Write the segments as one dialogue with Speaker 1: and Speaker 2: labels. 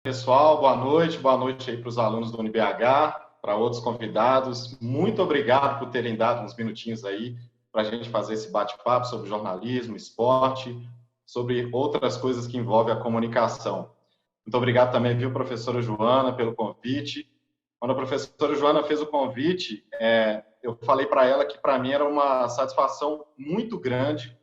Speaker 1: Pessoal, boa noite aí para os alunos do UniBH, para outros convidados. Muito obrigado por terem dado uns minutinhos aí para a gente fazer esse bate-papo sobre jornalismo, esporte, sobre outras coisas que envolvem a comunicação. Muito obrigado também, viu, professora Joana, pelo convite. Quando a professora Joana fez o convite, eu falei para ela que para mim era uma satisfação muito grande,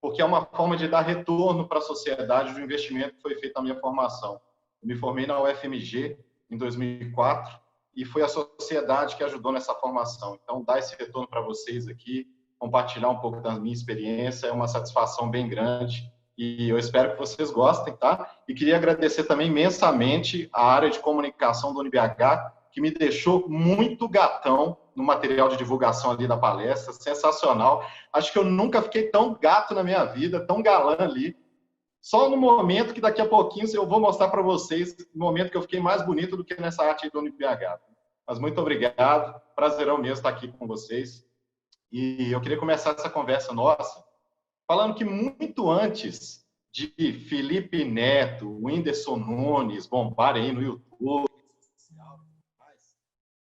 Speaker 1: porque é uma forma de dar retorno para a sociedade do investimento que foi feito na minha formação. Eu me formei na UFMG em 2004 e foi a sociedade que ajudou nessa formação. Então, dar esse retorno para vocês aqui, compartilhar um pouco da minha experiência, é uma satisfação bem grande e eu espero que vocês gostem, tá? E queria agradecer também imensamente a área de comunicação do UniBH, que me deixou muito gatão no material de divulgação ali da palestra, sensacional. Acho que eu nunca fiquei tão gato na minha vida, tão galã ali. Só no momento que daqui a pouquinho eu vou mostrar para vocês o momento que eu fiquei mais bonito do que nessa arte do UniBH. Mas muito obrigado, prazerão mesmo estar aqui com vocês. E eu queria começar essa conversa nossa falando que muito antes de Felipe Neto, Whindersson Nunes bombarem aí no YouTube,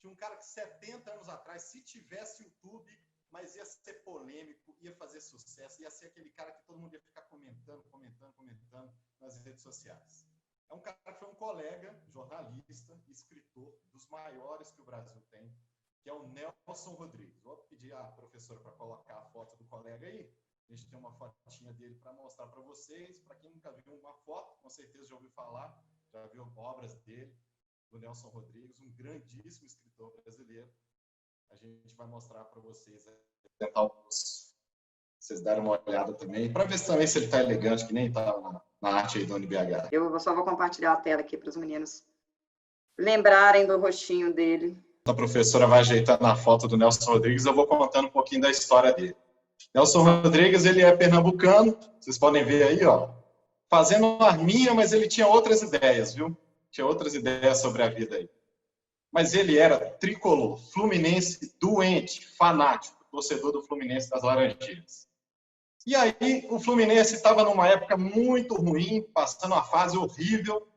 Speaker 1: tinha um cara que 70 anos atrás, se tivesse YouTube, mas ia ser polêmico, ia fazer sucesso, ia ser aquele cara que todo mundo ia ficar comentando nas redes sociais. É um cara que foi um colega, jornalista, escritor, dos maiores que o Brasil tem, que é o Nelson Rodrigues. Vou pedir à professora para colocar a foto do colega aí. A gente tem uma fotinha dele para mostrar para vocês. Para quem nunca viu uma foto, com certeza já ouviu falar, já viu obras dele, do Nelson Rodrigues, um grandíssimo escritor brasileiro. A gente vai mostrar para vocês, tentar vocês darem uma olhada também, para ver também se ele está elegante, que nem está na arte aí do UniBH.
Speaker 2: Eu só vou compartilhar a tela aqui para os meninos lembrarem do rostinho dele.
Speaker 1: A professora vai ajeitando a foto do Nelson Rodrigues, eu vou contando um pouquinho da história dele. Nelson Rodrigues, ele é pernambucano, vocês podem ver aí, ó, fazendo arminha, mas ele tinha outras ideias, viu? Tinha outras ideias sobre a vida aí. Mas ele era tricolor, fluminense doente, fanático, torcedor do Fluminense das Laranjeiras. E aí o Fluminense estava numa época muito ruim, passando uma fase horrível,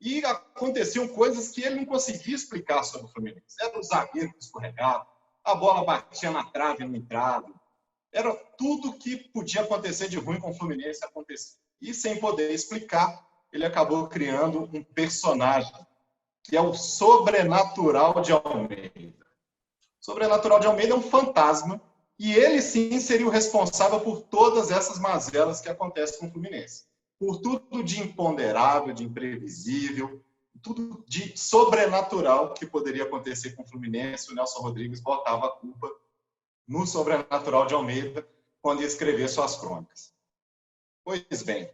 Speaker 1: e aconteciam coisas que ele não conseguia explicar sobre o Fluminense. Era o zagueiro escorregado, a bola batia na trave e não entrava. Era tudo que podia acontecer de ruim com o Fluminense acontecer. E sem poder explicar, ele acabou criando um personagem, que é o Sobrenatural de Almeida. O Sobrenatural de Almeida é um fantasma, e ele sim seria o responsável por todas essas mazelas que acontecem com o Fluminense. Por tudo de imponderável, de imprevisível, tudo de sobrenatural que poderia acontecer com o Fluminense, o Nelson Rodrigues botava a culpa no Sobrenatural de Almeida quando ia escrever suas crônicas. Pois bem,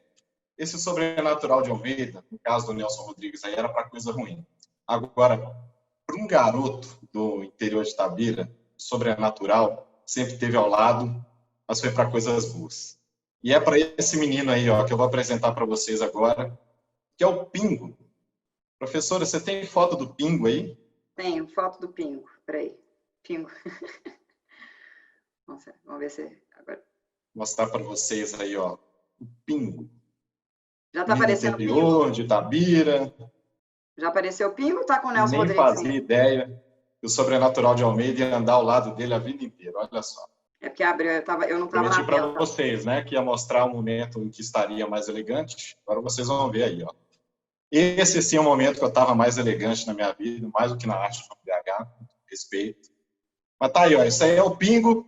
Speaker 1: esse Sobrenatural de Almeida, no caso do Nelson Rodrigues, aí era para coisa ruim. Agora, para um garoto do interior de Itabira, sobrenatural sempre teve ao lado, mas foi para coisas boas. E é para esse menino aí, ó, que eu vou apresentar para vocês agora, que é o Pingo. Professora, você tem foto do Pingo aí?
Speaker 2: Tenho foto do Pingo. Peraí. Pingo. Vamos ver se agora.
Speaker 1: Vou mostrar para vocês aí, ó, o Pingo.
Speaker 2: Já está aparecendo o Pingo?
Speaker 1: Interior de Itabira.
Speaker 2: Já apareceu o Pingo ou está com o Nelson Rodrigues?
Speaker 1: Nem fazia ideia que o Sobrenatural de Almeida ia andar ao lado dele a vida inteira, olha só.
Speaker 2: É porque abriu, eu não estava na
Speaker 1: tela. Prometi para
Speaker 2: tá?
Speaker 1: vocês, né, que ia mostrar um momento em que estaria mais elegante. Agora vocês vão ver aí, ó. Esse sim é o momento que eu estava mais elegante na minha vida, mais do que na arte do BH, respeito. Mas tá aí, ó, isso aí é o Pingo,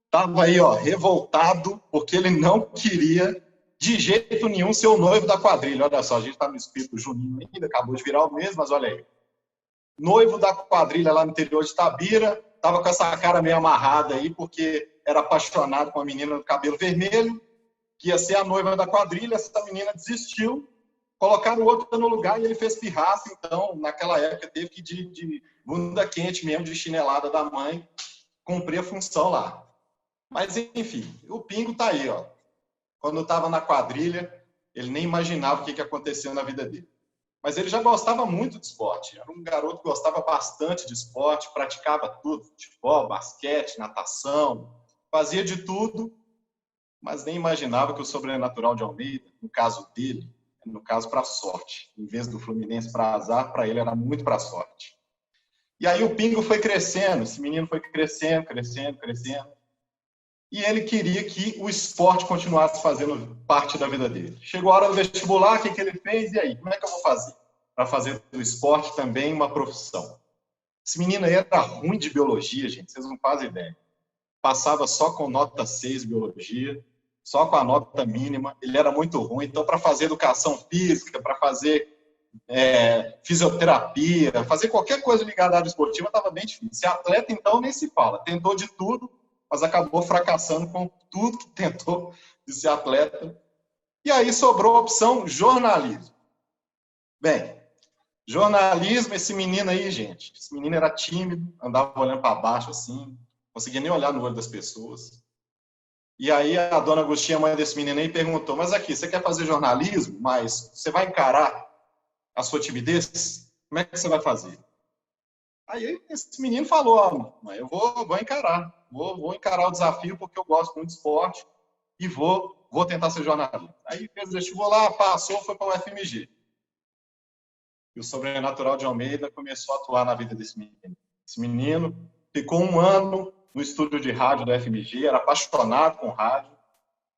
Speaker 1: estava aí, ó, revoltado, porque ele não queria de jeito nenhum ser o noivo da quadrilha. Olha só, a gente está no espírito junino ainda, acabou de virar o mês, mas olha aí. Noivo da quadrilha lá no interior de Itabira, estava com essa cara meio amarrada aí, porque era apaixonado com uma menina do cabelo vermelho, que ia ser a noiva da quadrilha, essa menina desistiu, colocaram outra no lugar e ele fez pirraça, então, naquela época, teve que ir de bunda quente mesmo, de chinelada da mãe, cumprir a função lá. Mas, enfim, o Pingo tá aí, ó. Quando estava na quadrilha, ele nem imaginava o que acontecia na vida dele. Mas ele já gostava muito de esporte. Era um garoto que gostava bastante de esporte, praticava tudo, futebol, basquete, natação, fazia de tudo, mas nem imaginava que o Sobrenatural de Almeida, no caso dele, No caso, para sorte. Em vez do Fluminense para azar, para ele era muito para sorte. E aí o Pingo foi crescendo, esse menino foi crescendo. E ele queria que o esporte continuasse fazendo parte da vida dele. Chegou a hora do vestibular, o que ele fez? E aí, como é que eu vou fazer? Para fazer do esporte também uma profissão. Esse menino aí era ruim de biologia, gente, vocês não fazem ideia. Passava só com nota 6 biologia, só com a nota mínima, ele era muito ruim. Então, para fazer educação física, para fazer fisioterapia, fazer qualquer coisa ligada à área esportiva, estava bem difícil. Ser atleta, então, nem se fala. Tentou de tudo, mas acabou fracassando com tudo que tentou de ser atleta. E aí sobrou a opção jornalismo. Bem, jornalismo, esse menino aí, gente, esse menino era tímido, andava olhando para baixo assim, não conseguia nem olhar no olho das pessoas. E aí a dona Agostinha, mãe desse menino aí, perguntou, mas aqui, você quer fazer jornalismo, mas você vai encarar a sua timidez? Como é que você vai fazer? Aí esse menino falou, mãe, eu vou encarar, vou encarar o desafio porque eu gosto muito de esporte e vou tentar ser jornalista. Aí fez o vestibular, passou, foi para o UFMG. E o Sobrenatural de Almeida começou a atuar na vida desse menino. Esse menino ficou 1 ano no estúdio de rádio da UFMG, era apaixonado com rádio,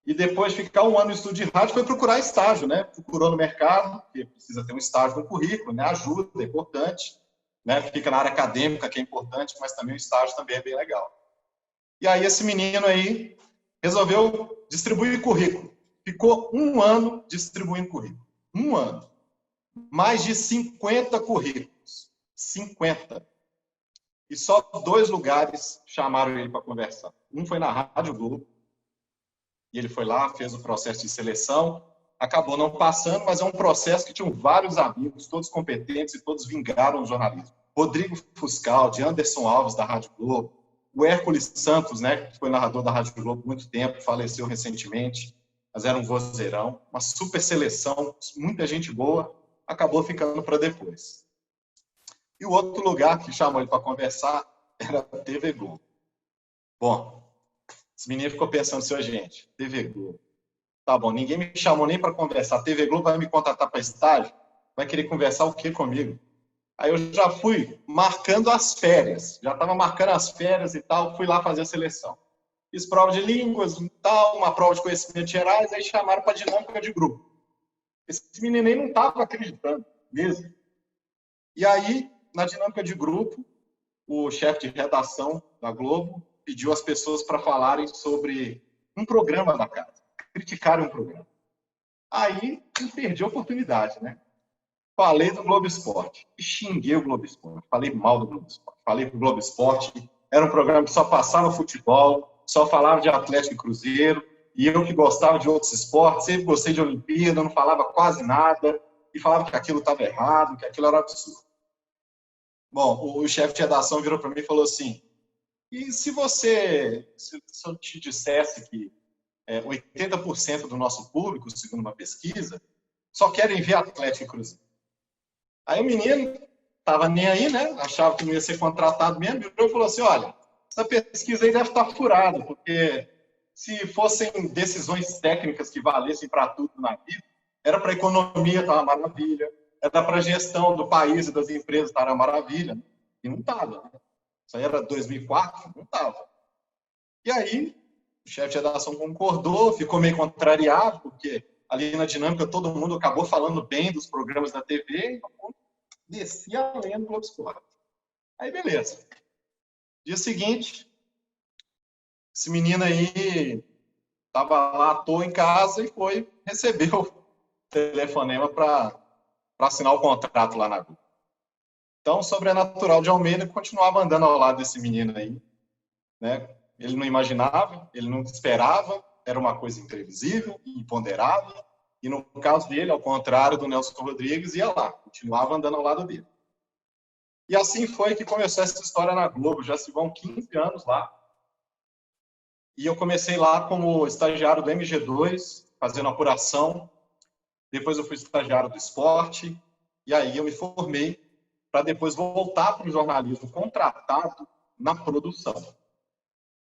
Speaker 1: e depois de ficar 1 ano no estúdio de rádio, foi procurar estágio, né? Procurou no mercado, porque precisa ter um estágio no currículo, né? Ajuda, é importante, né? Fica na área acadêmica, que é importante, mas também o estágio também é bem legal. E aí esse menino aí resolveu distribuir currículo. Ficou 1 ano distribuindo currículo. 1 ano. Mais de 50 currículos. 50. E só 2 lugares chamaram ele para conversar. Um foi na Rádio Globo, e ele foi lá, fez o processo de seleção, acabou não passando, mas é um processo que tinham vários amigos, todos competentes, e todos vingaram no jornalismo. Rodrigo Fuscaldi, Anderson Alves, da Rádio Globo, o Hércules Santos, né, que foi narrador da Rádio Globo há muito tempo, faleceu recentemente, mas era um vozeirão, uma super seleção, muita gente boa, acabou ficando para depois. E o outro lugar que chamou ele para conversar era a TV Globo. Bom, esse menino ficou pensando, seu gente, TV Globo. Tá bom, ninguém me chamou nem para conversar. A TV Globo vai me contratar para estágio? Vai querer conversar o quê comigo? Aí eu já fui marcando as férias. Já estava marcando as férias e tal, fui lá fazer a seleção. Fiz prova de línguas e tal, uma prova de conhecimentos gerais, aí chamaram para dinâmica de grupo. Esse menino aí não estava acreditando mesmo. E aí, na dinâmica de grupo, o chefe de redação da Globo pediu às pessoas para falarem sobre um programa da casa, criticarem um programa. Aí, eu perdi a oportunidade, né? Falei do Globo Esporte, xinguei o Globo Esporte, falei mal do Globo Esporte, falei que o Globo Esporte era um programa que só passava futebol, só falava de Atlético e Cruzeiro, e eu que gostava de outros esportes, sempre gostei de Olimpíada, não falava quase nada, e falava que aquilo estava errado, que aquilo era absurdo. Bom, o chefe de redação virou para mim e falou assim, e se eu te dissesse que 80% do nosso público, segundo uma pesquisa, só querem ver Atlético e Cruzeiro. Aí o menino estava nem aí, né? Achava que não ia ser contratado mesmo, virou e falou assim, olha, essa pesquisa aí deve estar furada, porque se fossem decisões técnicas que valessem para tudo na vida, era para a economia estar uma maravilha, era para a gestão do país e das empresas estar uma maravilha, e não estava. Né? Isso aí era 2004, não estava. E aí, o chefe de redação concordou, ficou meio contrariado, porque ali na dinâmica todo mundo acabou falando bem dos programas da TV, então descia a lenha do Globo Esporte. Aí, beleza. Dia seguinte, esse menino aí estava lá à toa em casa e recebeu o telefonema para assinar o contrato lá na Globo. Então, o Sobrenatural de Almeida continuava andando ao lado desse menino aí, né? Ele não imaginava, ele não esperava, era uma coisa imprevisível, imponderável, e no caso dele, ao contrário do Nelson Rodrigues, ia lá, continuava andando ao lado dele. E assim foi que começou essa história na Globo, já se vão 15 anos lá. E eu comecei lá como estagiário do MG2, fazendo apuração, depois eu fui estagiário do esporte, e aí eu me formei para depois voltar para o jornalismo contratado na produção.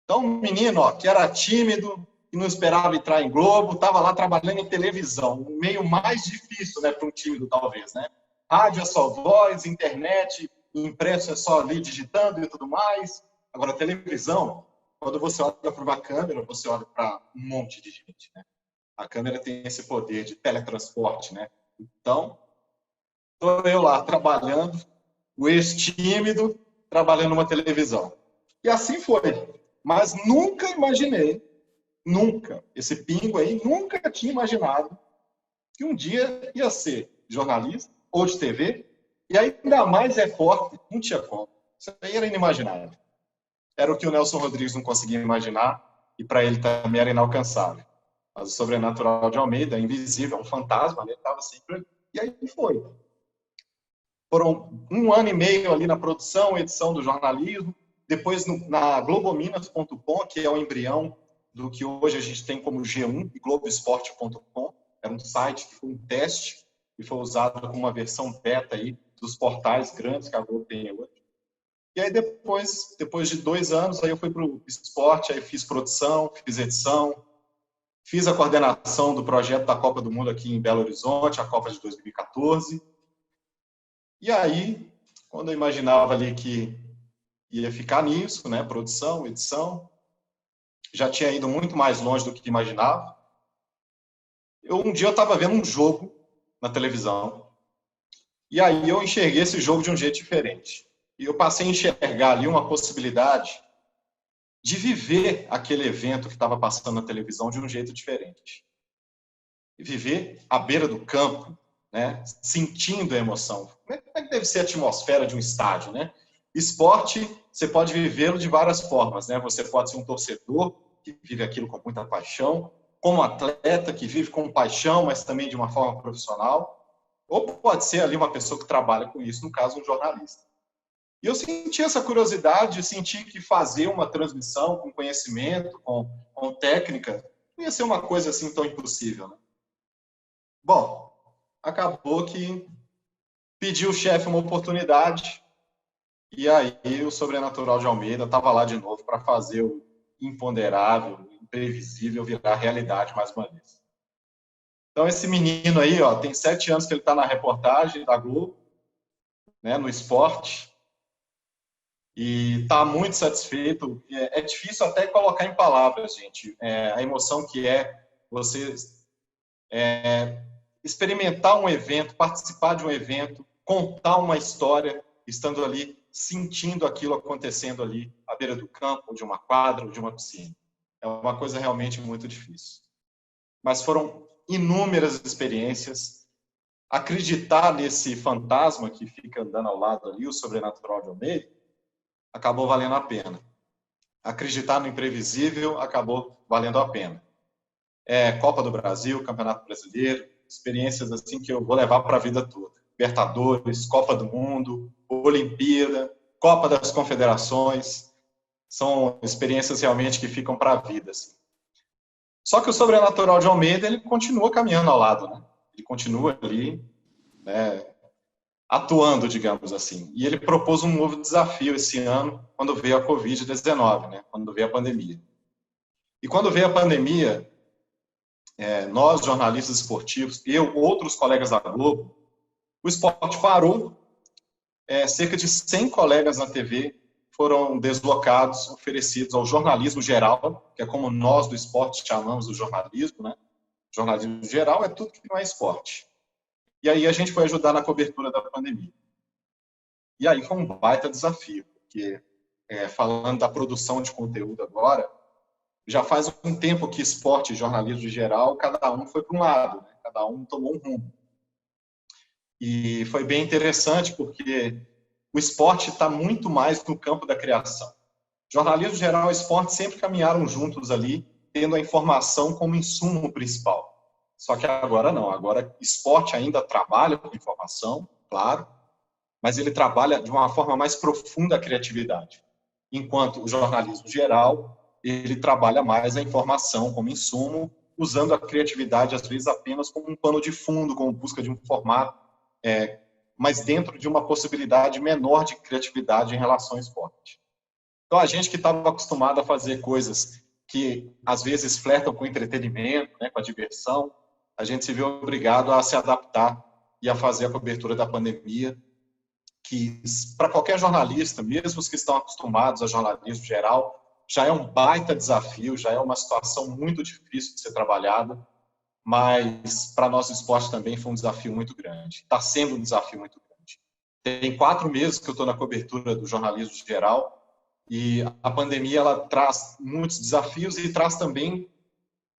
Speaker 1: Então, um menino que era tímido, e não esperava entrar em Globo, estava lá trabalhando em televisão, o meio mais difícil, né, para um tímido, talvez, né? Rádio é só voz, internet, impresso é só ali digitando e tudo mais. Agora, televisão, quando você olha para uma câmera, você olha para um monte de gente, né? A câmera tem esse poder de teletransporte, né? Então, estou eu lá trabalhando, o ex-tímido, trabalhando numa televisão. E assim foi. Mas nunca imaginei, nunca, esse pingo aí, nunca tinha imaginado que um dia ia ser jornalista ou de TV, e ainda mais repórter, não tinha como. Isso aí era inimaginável. Era o que o Nelson Rodrigues não conseguia imaginar, e para ele também era inalcançável. Mas o Sobrenatural de Almeida, invisível, um fantasma, ele estava sempre ali. E aí foi. Foram 1 ano e meio ali na produção, edição do jornalismo, depois na globominas.com, que é o embrião do que hoje a gente tem como G1 e globoesporte.com. Era um site que foi um teste e foi usado como uma versão beta aí dos portais grandes que a Globo tem hoje. E aí depois de 2 anos, aí eu fui para o esporte, aí fiz produção, fiz edição, fiz a coordenação do projeto da Copa do Mundo aqui em Belo Horizonte, a Copa de 2014. E aí, quando eu imaginava ali que ia ficar nisso, né, produção, edição, já tinha ido muito mais longe do que imaginava. Um dia eu estava vendo um jogo na televisão, e aí eu enxerguei esse jogo de um jeito diferente. E eu passei a enxergar ali uma possibilidade de viver aquele evento que estava passando na televisão de um jeito diferente. E viver à beira do campo, né, sentindo a emoção. Como é que deve ser a atmosfera de um estádio, né? Esporte, você pode vivê-lo de várias formas, né? Você pode ser um torcedor que vive aquilo com muita paixão, como atleta que vive com paixão, mas também de uma forma profissional, ou pode ser ali uma pessoa que trabalha com isso, no caso, um jornalista. E eu senti essa curiosidade, senti que fazer uma transmissão com conhecimento, com técnica, não ia ser uma coisa assim tão impossível, né? Bom, acabou que pedi ao chefe uma oportunidade, e aí o Sobrenatural de Almeida estava lá de novo para fazer o imponderável, o imprevisível virar realidade mais uma vez. Então esse menino aí, ó, tem 7 anos que ele está na reportagem da Globo, né, no esporte, e está muito satisfeito. É difícil até colocar em palavras, gente, a emoção que é você experimentar um evento, participar de um evento, contar uma história, estando ali, sentindo aquilo acontecendo ali, à beira do campo, ou de uma quadra, ou de uma piscina. É uma coisa realmente muito difícil. Mas foram inúmeras experiências. Acreditar nesse fantasma que fica andando ao lado ali, o Sobrenatural de Almeida, acabou valendo a pena. Acreditar no imprevisível acabou valendo a pena. Copa do Brasil, Campeonato Brasileiro, experiências assim que eu vou levar para a vida toda. Libertadores, Copa do Mundo, Olimpíada, Copa das Confederações, são experiências realmente que ficam para a vida. Assim. Só que o Sobrenatural de Almeida, ele continua caminhando ao lado, né? Ele continua ali, né, atuando, digamos assim. E ele propôs um novo desafio esse ano, quando veio a Covid-19, né? Quando veio a pandemia. E quando veio a pandemia, nós, jornalistas esportivos, eu, outros colegas da Globo, o esporte parou, cerca de 100 colegas na TV foram deslocados, oferecidos ao jornalismo geral, que é como nós do esporte chamamos o jornalismo, né? Jornalismo geral é tudo que não é esporte. E aí a gente foi ajudar na cobertura da pandemia. E aí foi um baita desafio, porque falando da produção de conteúdo agora, já faz um tempo que esporte e jornalismo geral, cada um foi para um lado, né? Cada um tomou um rumo. E foi bem interessante, porque o esporte está muito mais no campo da criação. Jornalismo geral e esporte sempre caminharam juntos ali, tendo a informação como insumo principal. Só que agora não, agora esporte ainda trabalha com informação, claro, mas ele trabalha de uma forma mais profunda a criatividade. Enquanto o jornalismo geral, ele trabalha mais a informação como insumo, usando a criatividade, às vezes, apenas como um pano de fundo, como busca de um formato, mas dentro de uma possibilidade menor de criatividade em relação ao esporte. Então, a gente que estava acostumado a fazer coisas que às vezes flertam com entretenimento, né, com a diversão, a gente se viu obrigado a se adaptar e a fazer a cobertura da pandemia, que para qualquer jornalista, mesmo os que estão acostumados a jornalismo geral, já é um baita desafio, já é uma situação muito difícil de ser trabalhada, mas para nós do esporte também foi um desafio muito grande. Está sendo um desafio muito grande. Tem 4 meses que eu estou na cobertura do jornalismo geral e a pandemia ela traz muitos desafios e traz também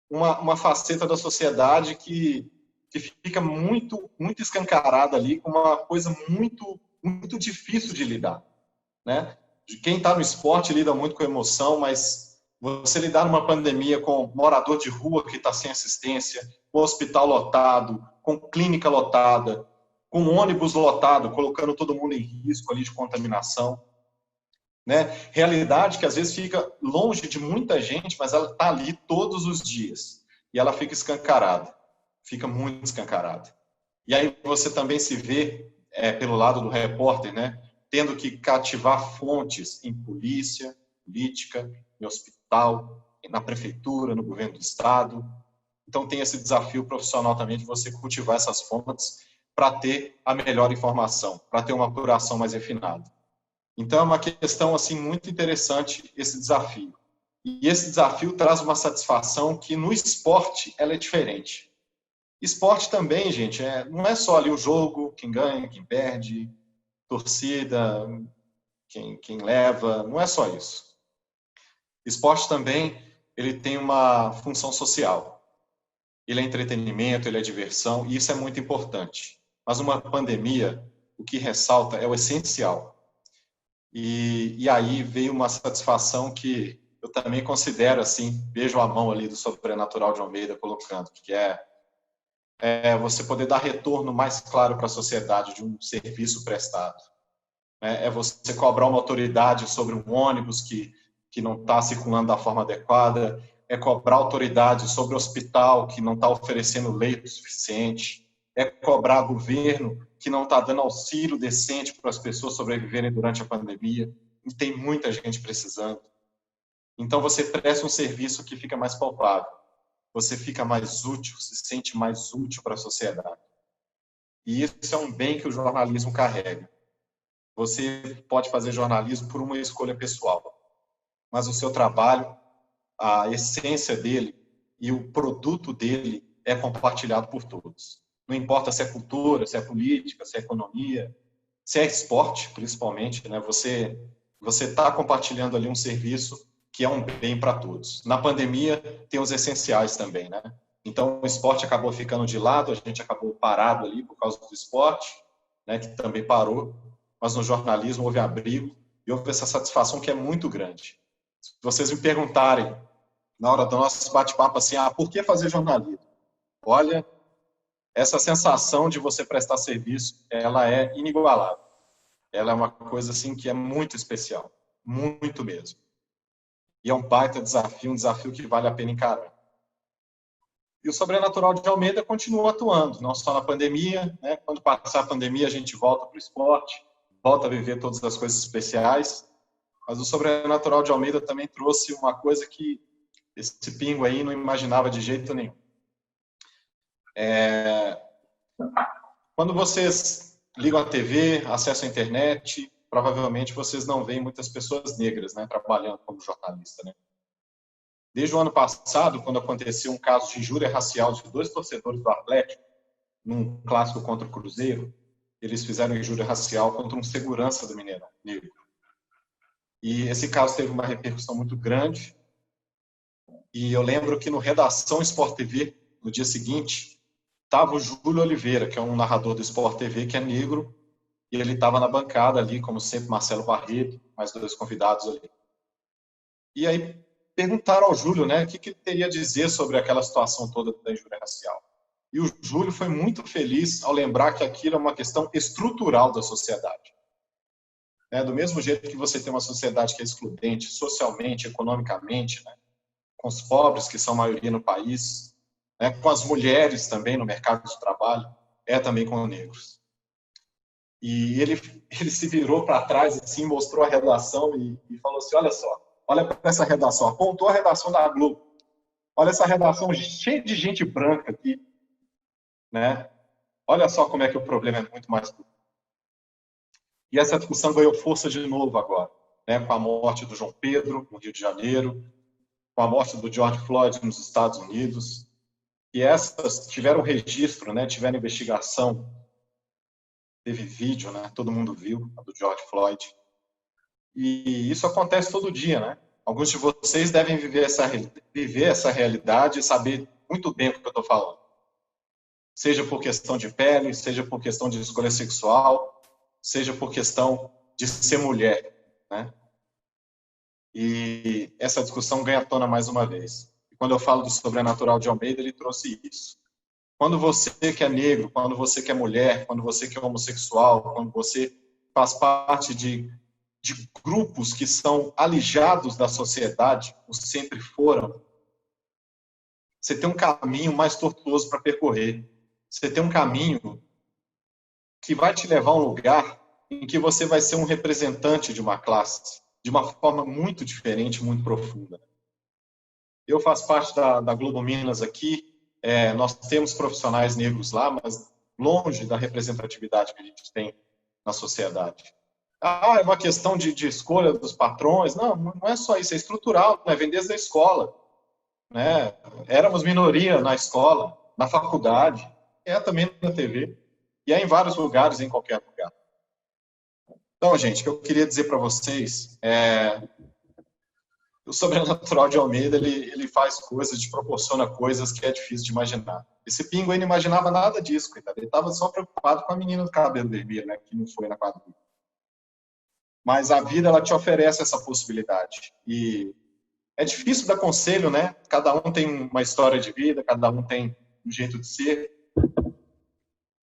Speaker 1: uma faceta da sociedade que fica muito escancarada ali com uma coisa muito difícil de lidar, né? Quem está no esporte lida muito com emoção, mas você lidar numa pandemia com morador de rua que está sem assistência, com hospital lotado, com clínica lotada, com ônibus lotado, colocando todo mundo em risco ali de contaminação, né? Realidade que às vezes fica longe de muita gente, mas ela está ali todos os dias e ela fica escancarada, fica muito escancarada. E aí você também se vê pelo lado do repórter, né? Tendo que cativar fontes em polícia, política, em hospital, na prefeitura, no governo do estado. Então tem esse desafio profissional também de você cultivar essas fontes para ter a melhor informação, para ter uma apuração mais refinada. Então é uma questão assim muito interessante esse desafio. E esse desafio traz uma satisfação que no esporte ela é diferente. Esporte também, gente, não é só ali o jogo, quem ganha, quem perde, torcida, quem leva, não é só isso. Esporte também, ele tem uma função social. Ele é entretenimento, ele é diversão, e isso é muito importante. Mas uma pandemia, o que ressalta é o essencial. E aí veio uma satisfação que eu também considero, assim, vejo a mão ali do Sobrenatural de Almeida colocando, que é você poder dar retorno mais claro para a sociedade de um serviço prestado. É você cobrar uma autoridade sobre um ônibus que não está circulando da forma adequada, é cobrar autoridade sobre o hospital que não está oferecendo leito suficiente, é cobrar governo que não está dando auxílio decente para as pessoas sobreviverem durante a pandemia, e tem muita gente precisando. Então você presta um serviço que fica mais palpável, você fica mais útil, se sente mais útil para a sociedade. E isso é um bem que o jornalismo carrega. Você pode fazer jornalismo por uma escolha pessoal, mas o seu trabalho, a essência dele e o produto dele é compartilhado por todos. Não importa se é cultura, se é política, se é economia, se é esporte, principalmente, né? Você está compartilhando ali um serviço que é um bem para todos. Na pandemia, tem os essenciais também, né? Então, o esporte acabou ficando de lado, a gente acabou parado ali por causa do esporte, né, que também parou, mas no jornalismo houve abrigo e houve essa satisfação que é muito grande. Se vocês me perguntarem, na hora do nosso bate-papo, assim, por que fazer jornalismo? Olha, essa sensação de você prestar serviço, ela é inigualável. Ela é uma coisa, assim, que é muito especial, muito mesmo. E é um baita desafio, um desafio que vale a pena encarar. E o Sobrenatural de Almeida continua atuando, não só na pandemia, né? Quando passar a pandemia, a gente volta para o esporte, volta a viver todas as coisas especiais. Mas o Sobrenatural de Almeida também trouxe uma coisa que esse pingo aí não imaginava de jeito nenhum. Quando vocês ligam a TV, acessam a internet, provavelmente vocês não veem muitas pessoas negras, né, trabalhando como jornalista, né? Desde o ano passado, quando aconteceu um caso de injúria racial de 2 torcedores do Atlético, num clássico contra o Cruzeiro, eles fizeram injúria racial contra um segurança do Mineirão negro. E esse caso teve uma repercussão muito grande. E eu lembro que no Redação Sport TV, no dia seguinte, estava o Júlio Oliveira, que é um narrador do Sport TV, que é negro, e ele estava na bancada ali, como sempre, Marcelo Barreto, mais 2 convidados ali. E aí perguntaram ao Júlio, né, o que ele teria a dizer sobre aquela situação toda da injúria racial. E o Júlio foi muito feliz ao lembrar que aquilo é uma questão estrutural da sociedade. Do mesmo jeito que você tem uma sociedade que é excludente socialmente, economicamente, né, com os pobres, que são a maioria no país, né, com as mulheres também no mercado de trabalho, também com os negros. E ele se virou para trás, assim, mostrou a relação e falou assim, olha só, Olha para essa redação. Apontou a redação da Globo. Olha essa redação cheia de gente branca aqui. Né? Olha só como é que o problema é muito mais... E essa discussão ganhou força de novo agora, né? Com a morte do João Pedro, no Rio de Janeiro, com a morte do George Floyd nos Estados Unidos. E essas tiveram registro, né? Tiveram investigação. Teve vídeo, né? Todo mundo viu, a do George Floyd. E isso acontece todo dia, né? Alguns de vocês devem viver essa realidade e saber muito bem o que eu estou falando. Seja por questão de pele, seja por questão de escolha sexual, seja por questão de ser mulher, né? E essa discussão ganha à tona mais uma vez. E quando eu falo do Sobrenatural de Almeida, ele trouxe isso. Quando você que é negro, quando você que é mulher, quando você que é homossexual, quando você faz parte de grupos que são alijados da sociedade, ou sempre foram, você tem um caminho mais tortuoso para percorrer. Você tem um caminho que vai te levar a um lugar em que você vai ser um representante de uma classe, de uma forma muito diferente, muito profunda. Eu faço parte da Globo Minas aqui, nós temos profissionais negros lá, mas longe da representatividade que a gente tem na sociedade. É uma questão de escolha dos patrões. Não é só isso, é estrutural, né? Vem desde a escola. Né? Éramos minoria na escola, na faculdade, também na TV, e é em vários lugares, em qualquer lugar. Então, gente, o que eu queria dizer para vocês o Sobrenatural de Almeida, ele faz coisas, te proporciona coisas que é difícil de imaginar. Esse pingo aí não imaginava nada disso, coitado. Ele estava só preocupado com a menina do cabelo vermelho, né, que não foi na quadrilha. Mas a vida, ela te oferece essa possibilidade. E é difícil dar conselho, né? Cada um tem uma história de vida, cada um tem um jeito de ser.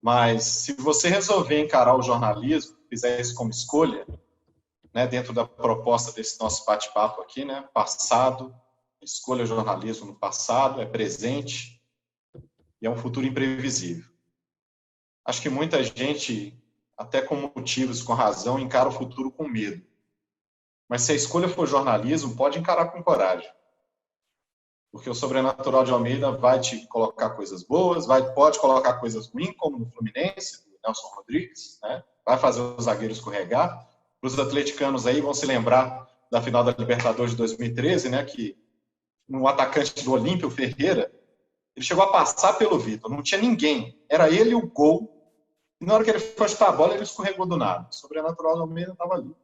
Speaker 1: Mas se você resolver encarar o jornalismo, fizer isso como escolha, né, dentro da proposta desse nosso bate-papo aqui, né, passado, escolha o jornalismo no passado, é presente e é um futuro imprevisível. Acho que muita gente, até com motivos, com razão, encara o futuro com medo. Mas se a escolha for jornalismo, pode encarar com coragem. Porque o Sobrenatural de Almeida vai te colocar coisas boas, pode colocar coisas ruins, como no Fluminense, do Nelson Rodrigues, né? Vai fazer os zagueiros escorregar. Os atleticanos aí vão se lembrar da final da Libertadores de 2013, né? Que um atacante do Olímpio, Ferreira, ele chegou a passar pelo Vitor, não tinha ninguém. Era ele e o gol. E na hora que ele foi chutar a bola, ele escorregou do nada. O Sobrenatural de Almeida estava ali.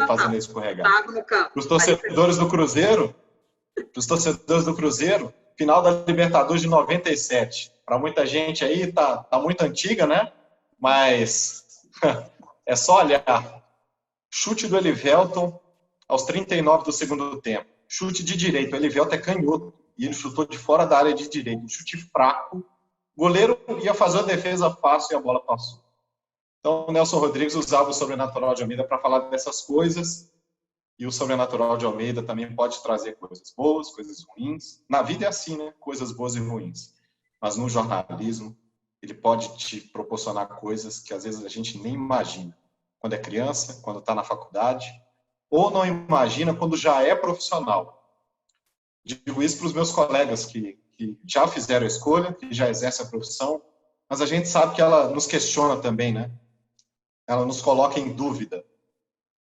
Speaker 1: Fazendo ele escorregar. Os torcedores do Cruzeiro, final da Libertadores de 97. Para muita gente aí, tá muito antiga, né? Mas é só olhar. Chute do Elivelton aos 39 do segundo tempo. Chute de direito. O Elivelton é canhoto. E ele chutou de fora da área de direito. Um chute fraco. O goleiro ia fazer a defesa fácil e a bola passou. Então, o Nelson Rodrigues usava o Sobrenatural de Almeida para falar dessas coisas. E o Sobrenatural de Almeida também pode trazer coisas boas, coisas ruins. Na vida é assim, né? Coisas boas e ruins. Mas no jornalismo, ele pode te proporcionar coisas que às vezes a gente nem imagina. Quando é criança, quando está na faculdade, ou não imagina quando já é profissional. Digo isso para os meus colegas que já fizeram a escolha, que já exercem a profissão, mas a gente sabe que ela nos questiona também, né? Ela nos coloca em dúvida.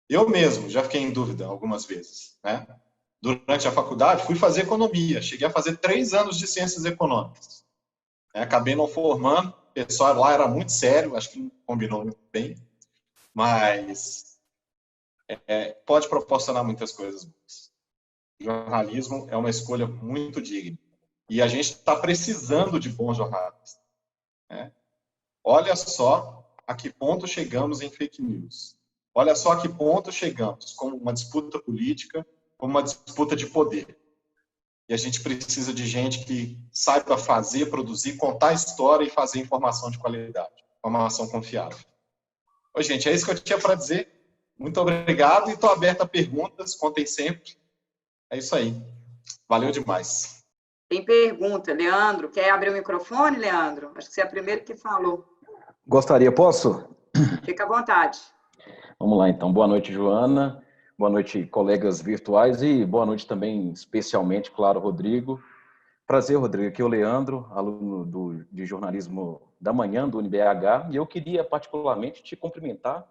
Speaker 1: Eu mesmo já fiquei em dúvida algumas vezes, né? Durante a faculdade, fui fazer economia. Cheguei a fazer 3 anos de ciências econômicas. Acabei não formando. O pessoal lá era muito sério, acho que não combinou muito bem. Mas pode proporcionar muitas coisas boas. O jornalismo é uma escolha muito digna. E a gente está precisando de bons jornalistas. Né? Olha só a que ponto chegamos em fake news. Olha só a que ponto chegamos com uma disputa política, com uma disputa de poder. E a gente precisa de gente que saiba fazer, produzir, contar a história e fazer informação de qualidade, informação confiável. Oi, gente, é isso que eu tinha para dizer. Muito obrigado e estou aberto a perguntas, contem sempre. É isso aí. Valeu demais.
Speaker 2: Tem pergunta, Leandro. Quer abrir o microfone, Leandro? Acho que você é o primeiro que falou.
Speaker 3: Gostaria, posso?
Speaker 2: Fica à vontade.
Speaker 3: Vamos lá, então. Boa noite, Joana. Boa noite, colegas virtuais, e boa noite também, especialmente, claro, Rodrigo. Prazer, Rodrigo. Aqui é o Leandro, aluno de jornalismo da manhã do UniBH, e eu queria particularmente te cumprimentar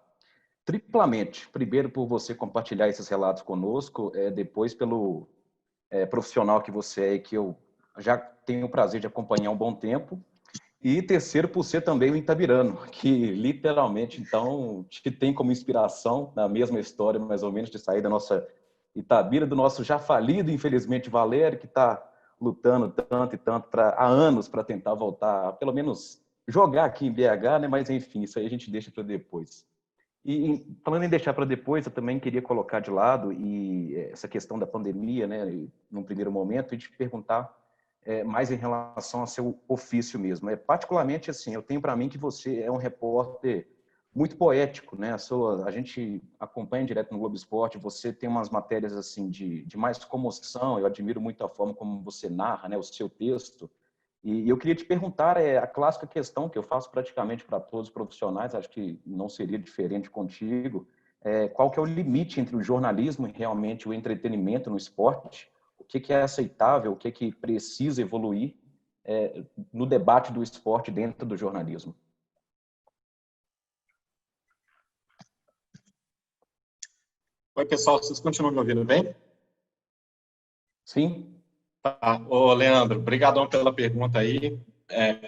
Speaker 3: triplamente. Primeiro, por você compartilhar esses relatos conosco, depois pelo profissional que você é e que eu já tenho o prazer de acompanhar há um bom tempo. E terceiro, por ser também o Itabirano, que literalmente, então, te tem como inspiração na mesma história, mais ou menos, de sair da nossa Itabira, do nosso já falido, infelizmente, Valério, que está lutando tanto e tanto há anos para tentar voltar, pelo menos jogar aqui em BH, né? Mas, enfim, isso aí a gente deixa para depois. E falando em deixar para depois, eu também queria colocar de lado essa questão da pandemia, né, num primeiro momento, e te perguntar mais em relação ao seu ofício mesmo. Particularmente, assim, eu tenho para mim que você é um repórter muito poético, né? A gente acompanha direto no Globo Esporte, você tem umas matérias assim de mais comoção, eu admiro muito a forma como você narra, né, o seu texto. E eu queria te perguntar, a clássica questão que eu faço praticamente para todos os profissionais, acho que não seria diferente contigo, qual que é o limite entre o jornalismo e realmente o entretenimento no esporte? O que é aceitável, o que precisa evoluir no debate do esporte dentro do jornalismo?
Speaker 1: Oi, pessoal, vocês continuam me ouvindo bem?
Speaker 3: Sim.
Speaker 1: Tá. Ô, Leandro, brigadão pela pergunta aí.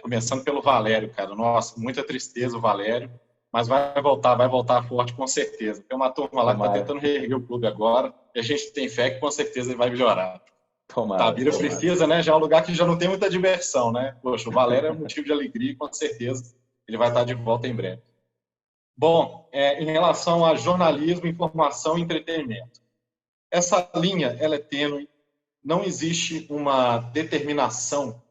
Speaker 1: Começando pelo Valério, cara. Nossa, muita tristeza o Valério, mas vai voltar forte com certeza. Tem uma turma lá que está tentando reerguer o clube agora, e a gente tem fé que com certeza ele vai melhorar. Itabira precisa, né? Já é um lugar que já não tem muita diversão, né? Poxa, o Valério é um motivo de alegria e com certeza ele vai estar de volta em breve. Bom, em relação a jornalismo, informação e entretenimento. Essa linha, ela é tênue, não existe uma determinação,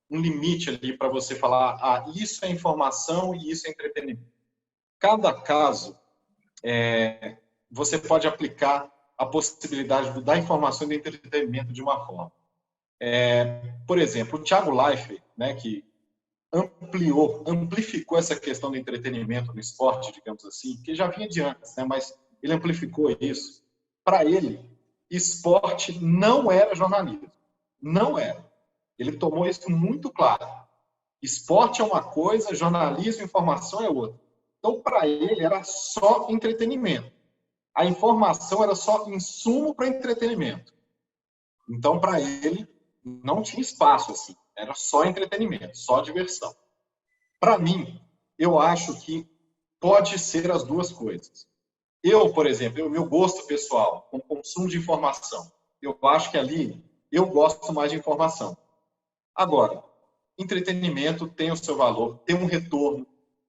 Speaker 1: um limite ali para você falar, isso é informação e isso é entretenimento. Cada caso, você pode aplicar a possibilidade da informação e do entretenimento de uma forma. Por exemplo, o Thiago Leifert, né, que amplificou essa questão do entretenimento no esporte, digamos assim, que já vinha de antes, né, mas ele amplificou isso. Para ele, esporte não era jornalismo. Não era. Ele tomou isso muito claro. Esporte é uma coisa, jornalismo e informação é outra. Então, para ele, era só entretenimento. A informação era só insumo para entretenimento. Então, para ele, não tinha espaço assim. Era só entretenimento, só diversão. Para mim, eu acho que pode ser as duas coisas. Eu, por exemplo, o meu gosto pessoal com consumo de informação, eu acho que ali eu gosto mais de informação. Agora, entretenimento tem o seu valor, tem um retorno.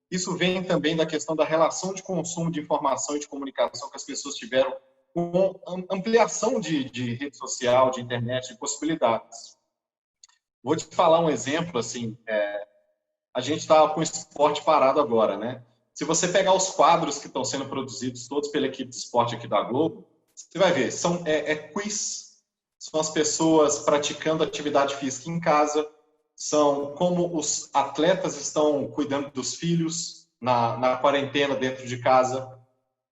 Speaker 1: Isso vem também da questão da relação de consumo de informação e de comunicação que as pessoas tiveram com ampliação de rede social, de internet, de possibilidades. Vou te falar um exemplo, assim, a gente está com o esporte parado agora, né? Se você pegar os quadros que estão sendo produzidos todos pela equipe de esporte aqui da Globo, você vai ver, quiz, são as pessoas praticando atividade física em casa, são como os atletas estão cuidando dos filhos na quarentena dentro de casa.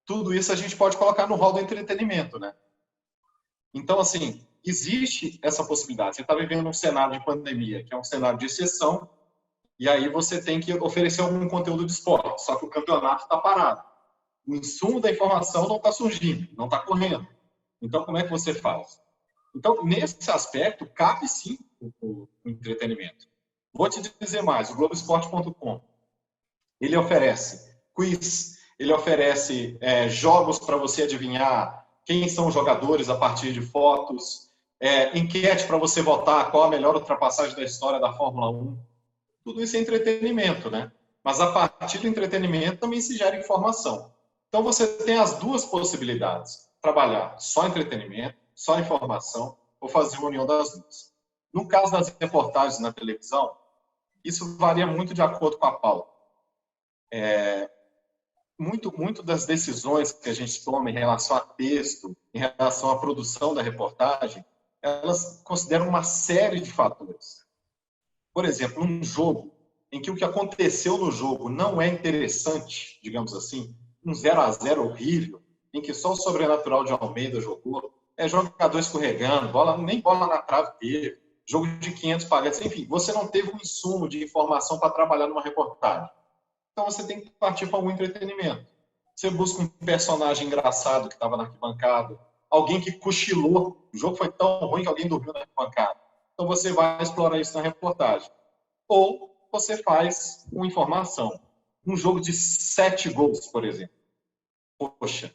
Speaker 1: Tudo isso a gente pode colocar no rol do entretenimento, né? Então, assim, existe essa possibilidade. Você está vivendo um cenário de pandemia, que é um cenário de exceção, e aí você tem que oferecer algum conteúdo de esporte, só que o campeonato está parado. O insumo da informação não está surgindo, não está correndo. Então, como é que você faz? Então, nesse aspecto, cabe sim o entretenimento. Vou te dizer mais, o Globoesporte.com, ele oferece quiz, ele oferece jogos para você adivinhar quem são os jogadores a partir de fotos, enquete para você votar qual a melhor ultrapassagem da história da Fórmula 1. Tudo isso é entretenimento, né? Mas a partir do entretenimento também se gera informação. Então você tem as duas possibilidades: trabalhar só entretenimento, só informação, ou fazer uma união das duas. No caso das reportagens na televisão, isso varia muito de acordo com a pauta. Muito das decisões que a gente toma em relação a texto, em relação à produção da reportagem, elas consideram uma série de fatores. Por exemplo, um jogo em que o que aconteceu no jogo não é interessante, digamos assim, um 0-0 horrível, em que só o Sobrenatural de Almeida jogou, jogador escorregando, nem bola na trave teve, jogo de 500 pagantes, enfim, você não teve um insumo de informação para trabalhar numa reportagem. Então você tem que partir para algum entretenimento. Você busca um personagem engraçado que estava na arquibancada, alguém que cochilou, o jogo foi tão ruim que alguém dormiu na arquibancada. Então você vai explorar isso na reportagem. Ou você faz uma informação. Um jogo de 7 gols, por exemplo. Poxa,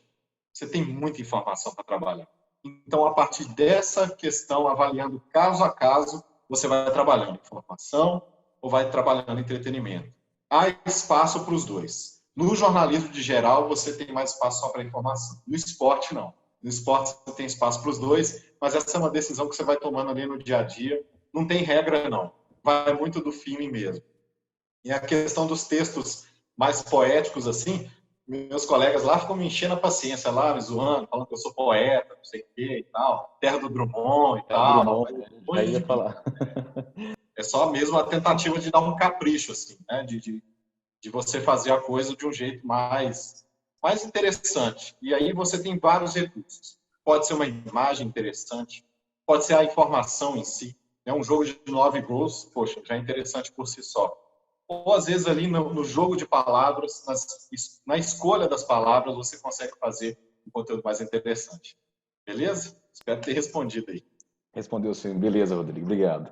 Speaker 1: você tem muita informação para trabalhar. Então, a partir dessa questão, avaliando caso a caso, você vai trabalhando informação ou vai trabalhando entretenimento. Há espaço para os dois. No jornalismo de geral, você tem mais espaço só para informação. No esporte, não. No esporte, você tem espaço para os dois, mas essa é uma decisão que você vai tomando ali no dia a dia. Não tem regra, não. Vai muito do feeling mesmo. E a questão dos textos mais poéticos, assim, meus colegas lá ficam me enchendo a paciência lá, me zoando, falando que eu sou poeta, não sei o quê e tal, terra do Drummond e tal.
Speaker 3: Drummond, já ia falar.
Speaker 1: É só mesmo a tentativa de dar um capricho, assim, né? De você fazer a coisa de um jeito mais interessante. E aí você tem vários recursos. Pode ser uma imagem interessante, pode ser a informação em si. Né? Um jogo de 9 gols, poxa, já é interessante por si só. Ou às vezes ali no jogo de palavras, na escolha das palavras, você consegue fazer um conteúdo mais interessante. Beleza? Espero ter respondido aí.
Speaker 3: Respondeu sim. Beleza, Rodrigo. Obrigado.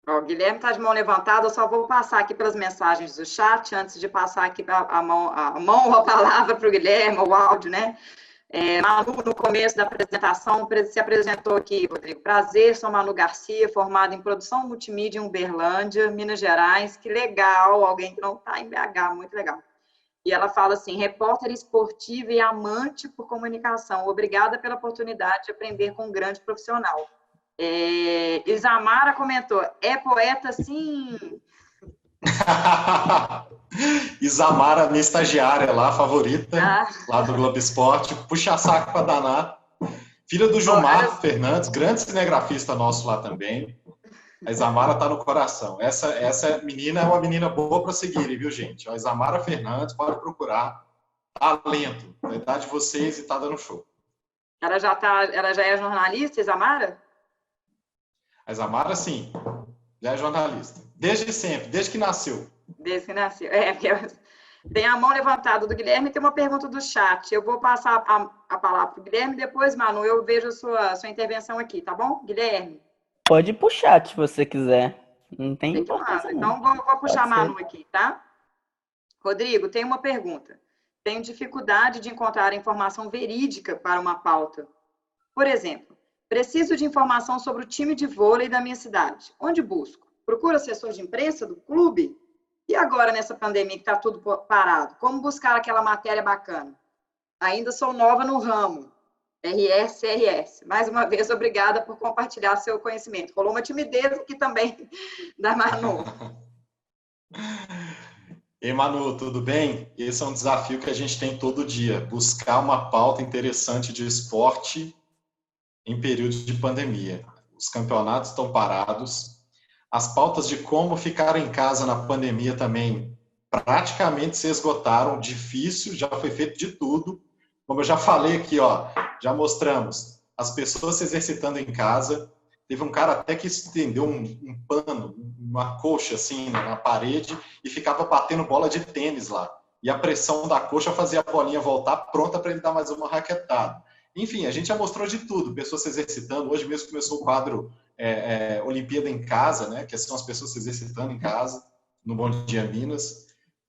Speaker 2: O Guilherme está de mão levantada, eu só vou passar aqui pelas mensagens do chat, antes de passar aqui a mão ou a palavra para o Guilherme, o áudio, né? Manu, no começo da apresentação, se apresentou aqui, Rodrigo. Prazer, sou Manu Garcia, formada em produção multimídia em Uberlândia, Minas Gerais. Que legal, alguém que não está em BH, muito legal. E ela fala assim, repórter esportiva e amante por comunicação. Obrigada pela oportunidade de aprender com um grande profissional. Isamara comentou, é poeta sim.
Speaker 1: Isamara, minha estagiária lá, favorita, lá do Globo Esporte, puxa saco para danar. Filha do Gilmar Fernandes, grande cinegrafista nosso lá também. A Isamara está no coração. Essa menina é uma menina boa para seguir, viu, gente? A Isamara Fernandes, pode procurar. Talento, na idade de vocês e está dando show.
Speaker 2: Ela já é jornalista, Isamara?
Speaker 1: A Isamara, sim, já é jornalista. Desde sempre, desde que nasceu.
Speaker 2: Desde que nasceu. Tem a mão levantada do Guilherme e tem uma pergunta do chat. Eu vou passar a palavra para o Guilherme, depois, Manu, eu vejo a sua intervenção aqui, tá bom? Guilherme?
Speaker 4: Pode ir pro chat, se você quiser. Não tem importância, não.
Speaker 2: Então, vou puxar a Manu aqui, tá? Rodrigo, tem uma pergunta. Tenho dificuldade de encontrar informação verídica para uma pauta. Por exemplo, preciso de informação sobre o time de vôlei da minha cidade. Onde busco? Procuro assessor de imprensa do clube? E agora, nessa pandemia que está tudo parado, como buscar aquela matéria bacana? Ainda sou nova no ramo. RS. Mais uma vez, obrigada por compartilhar seu conhecimento. Rolou uma timidez aqui também da Manu.
Speaker 1: Ei, Manu, tudo bem? Esse é um desafio que a gente tem todo dia. Buscar uma pauta interessante de esporte em período de pandemia. Os campeonatos estão parados. As pautas de como ficar em casa na pandemia também praticamente se esgotaram. Difícil, já foi feito de tudo. Como eu já falei aqui, ó, já mostramos as pessoas se exercitando em casa. Teve um cara até que estendeu um pano, uma coxa assim na parede e ficava batendo bola de tênis lá. E a pressão da coxa fazia a bolinha voltar pronta para ele dar mais uma raquetada. Enfim, a gente já mostrou de tudo, pessoas se exercitando. Hoje mesmo começou o quadro Olimpíada em Casa, né? Que são as pessoas se exercitando em casa, no Bom Dia Minas.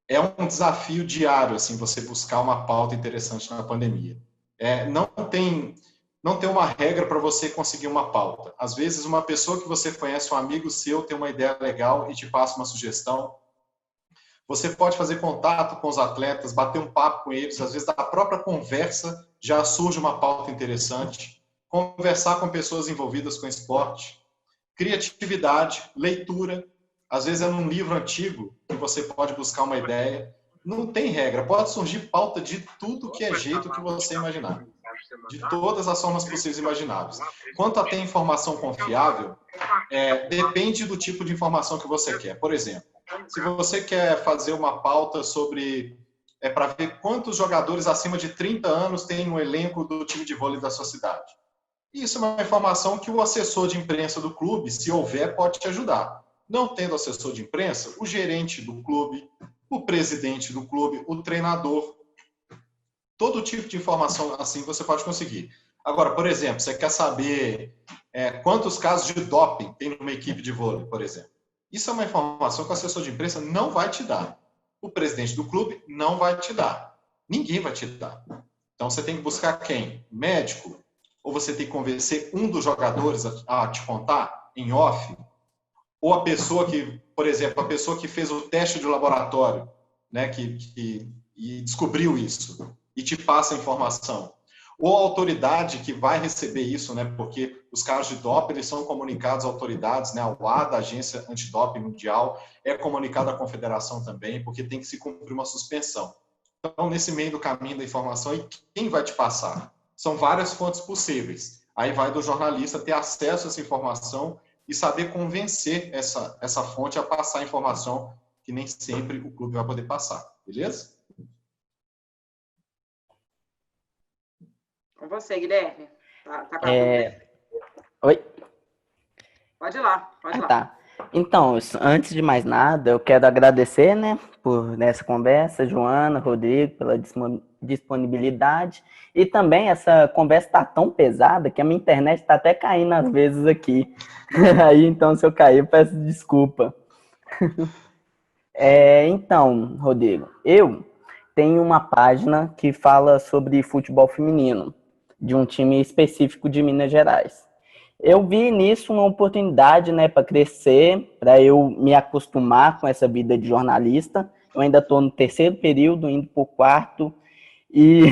Speaker 1: É um desafio diário, assim, você buscar uma pauta interessante na pandemia. Não tem uma regra para você conseguir uma pauta. Às vezes, uma pessoa que você conhece, um amigo seu, tem uma ideia legal e te passa uma sugestão. Você pode fazer contato com os atletas, bater um papo com eles. Às vezes, da própria conversa já surge uma pauta interessante. Conversar com pessoas envolvidas com esporte. Criatividade, leitura. Às vezes, é num livro antigo que você pode buscar uma ideia. Não tem regra. Pode surgir pauta de tudo que é jeito que você imaginar. De todas as formas possíveis e imagináveis. Quanto a ter informação confiável, depende do tipo de informação que você quer. Por exemplo, se você quer fazer uma pauta sobre é para ver quantos jogadores acima de 30 anos tem no elenco do time de vôlei da sua cidade. Isso é uma informação que o assessor de imprensa do clube, se houver, pode te ajudar. Não tendo assessor de imprensa, o gerente do clube, o presidente do clube, o treinador, todo tipo de informação assim você pode conseguir. Agora, por exemplo, você quer saber quantos casos de doping tem numa equipe de vôlei, por exemplo. Isso é uma informação que o assessor de imprensa não vai te dar. O presidente do clube não vai te dar. Ninguém vai te dar. Então, você tem que buscar quem? Médico? Ou você tem que convencer um dos jogadores a te contar em off? Ou a pessoa que, por exemplo, a pessoa que fez o teste de laboratório, né, e descobriu isso e te passa a informação. Ou a autoridade que vai receber isso, né, porque os casos de doping eles são comunicados às autoridades, né, a UADA, a Agência Antidoping Mundial, é comunicado à confederação também, porque tem que se cumprir uma suspensão. Então, nesse meio do caminho da informação, e quem vai te passar? São várias fontes possíveis. Aí vai do jornalista ter acesso a essa informação e saber convencer essa fonte a passar a informação que nem sempre o clube vai poder passar. Beleza?
Speaker 2: Com você, Guilherme. Tá com a dúvida?
Speaker 4: Oi?
Speaker 2: Pode ir lá, pode ir lá.
Speaker 4: Tá. Então, antes de mais nada, eu quero agradecer, né, por nessa conversa, Joana, Rodrigo, pela disponibilidade. E também essa conversa tá tão pesada que a minha internet tá até caindo às vezes aqui. Aí, então, se eu cair, eu peço desculpa. Então, Rodrigo, eu tenho uma página que fala sobre futebol feminino, de um time específico de Minas Gerais. Eu vi nisso uma oportunidade, né, para crescer, para eu me acostumar com essa vida de jornalista. Eu ainda estou no terceiro período, indo para o quarto, e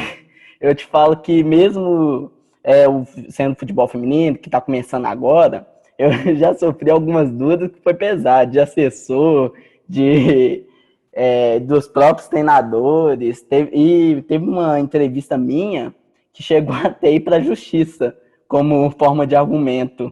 Speaker 4: eu te falo que mesmo sendo futebol feminino, que está começando agora, eu já sofri algumas dúvidas que foi pesado, de assessor, dos próprios treinadores, teve uma entrevista minha que chegou até ir para a justiça, como forma de argumento.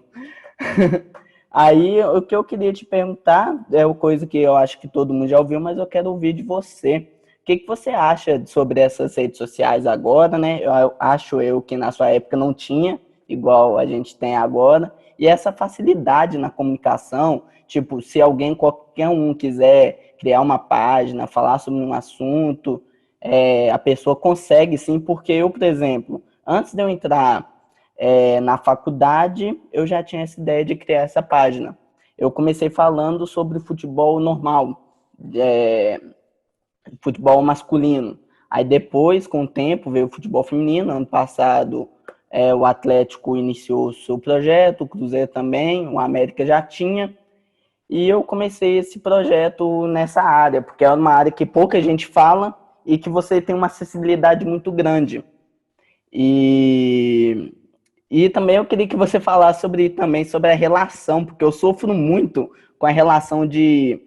Speaker 4: Aí, o que eu queria te perguntar é uma coisa que eu acho que todo mundo já ouviu, mas eu quero ouvir de você. O que você acha sobre essas redes sociais agora, né? Acho que na sua época não tinha, igual a gente tem agora, e essa facilidade na comunicação, tipo, se qualquer um quiser criar uma página, falar sobre um assunto, a pessoa consegue sim, porque eu, por exemplo, antes de eu entrar na faculdade, eu já tinha essa ideia de criar essa página. Eu comecei falando sobre futebol normal, futebol masculino. Aí depois, com o tempo, veio o futebol feminino. Ano passado, o Atlético iniciou o seu projeto, o Cruzeiro também, o América já tinha. E eu comecei esse projeto nessa área, porque é uma área que pouca gente fala e que você tem uma acessibilidade muito grande. E também eu queria que você falasse sobre a relação, porque eu sofro muito com a relação de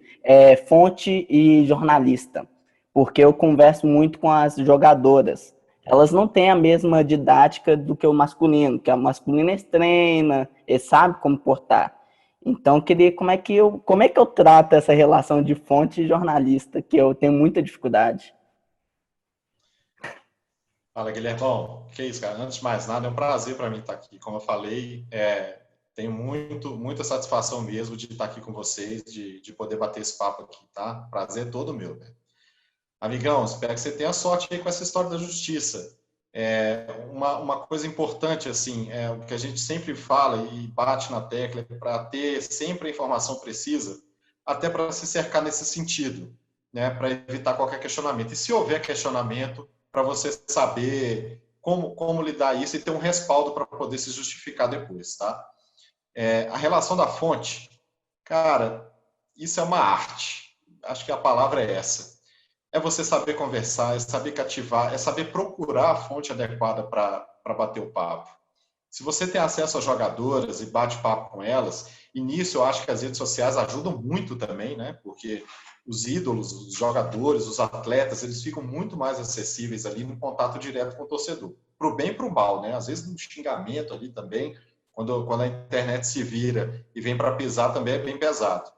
Speaker 4: fonte e jornalista, porque eu converso muito com as jogadoras. Elas não têm a mesma didática do que o masculino, que o masculino treina, ele sabe como portar. Então, eu queria como é que eu trato essa relação de fonte e jornalista, que eu tenho muita dificuldade.
Speaker 1: Fala, Guilherme. Bom, que isso, cara. Antes de mais nada, é um prazer para mim estar aqui. Como eu falei, tenho muita satisfação mesmo de estar aqui com vocês, de poder bater esse papo aqui, tá? Prazer todo meu, né? Amigão, espero que você tenha sorte aí com essa história da justiça. Uma coisa importante, assim, o que a gente sempre fala e bate na tecla, é para ter sempre a informação precisa, até para se cercar nesse sentido, né? Para evitar qualquer questionamento. E se houver questionamento, para você saber como lidar isso e ter um respaldo para poder se justificar depois, tá? A relação da fonte, cara, isso é uma arte. Acho que a palavra é essa. É você saber conversar, é saber cativar, é saber procurar a fonte adequada para bater o papo. Se você tem acesso a jogadoras e bate papo com elas, e nisso eu acho que as redes sociais ajudam muito também, né? Porque os ídolos, os jogadores, os atletas, eles ficam muito mais acessíveis ali no contato direto com o torcedor. Para o bem e para o mal, né? Às vezes no xingamento ali também, quando a internet se vira e vem para pisar também é bem pesado.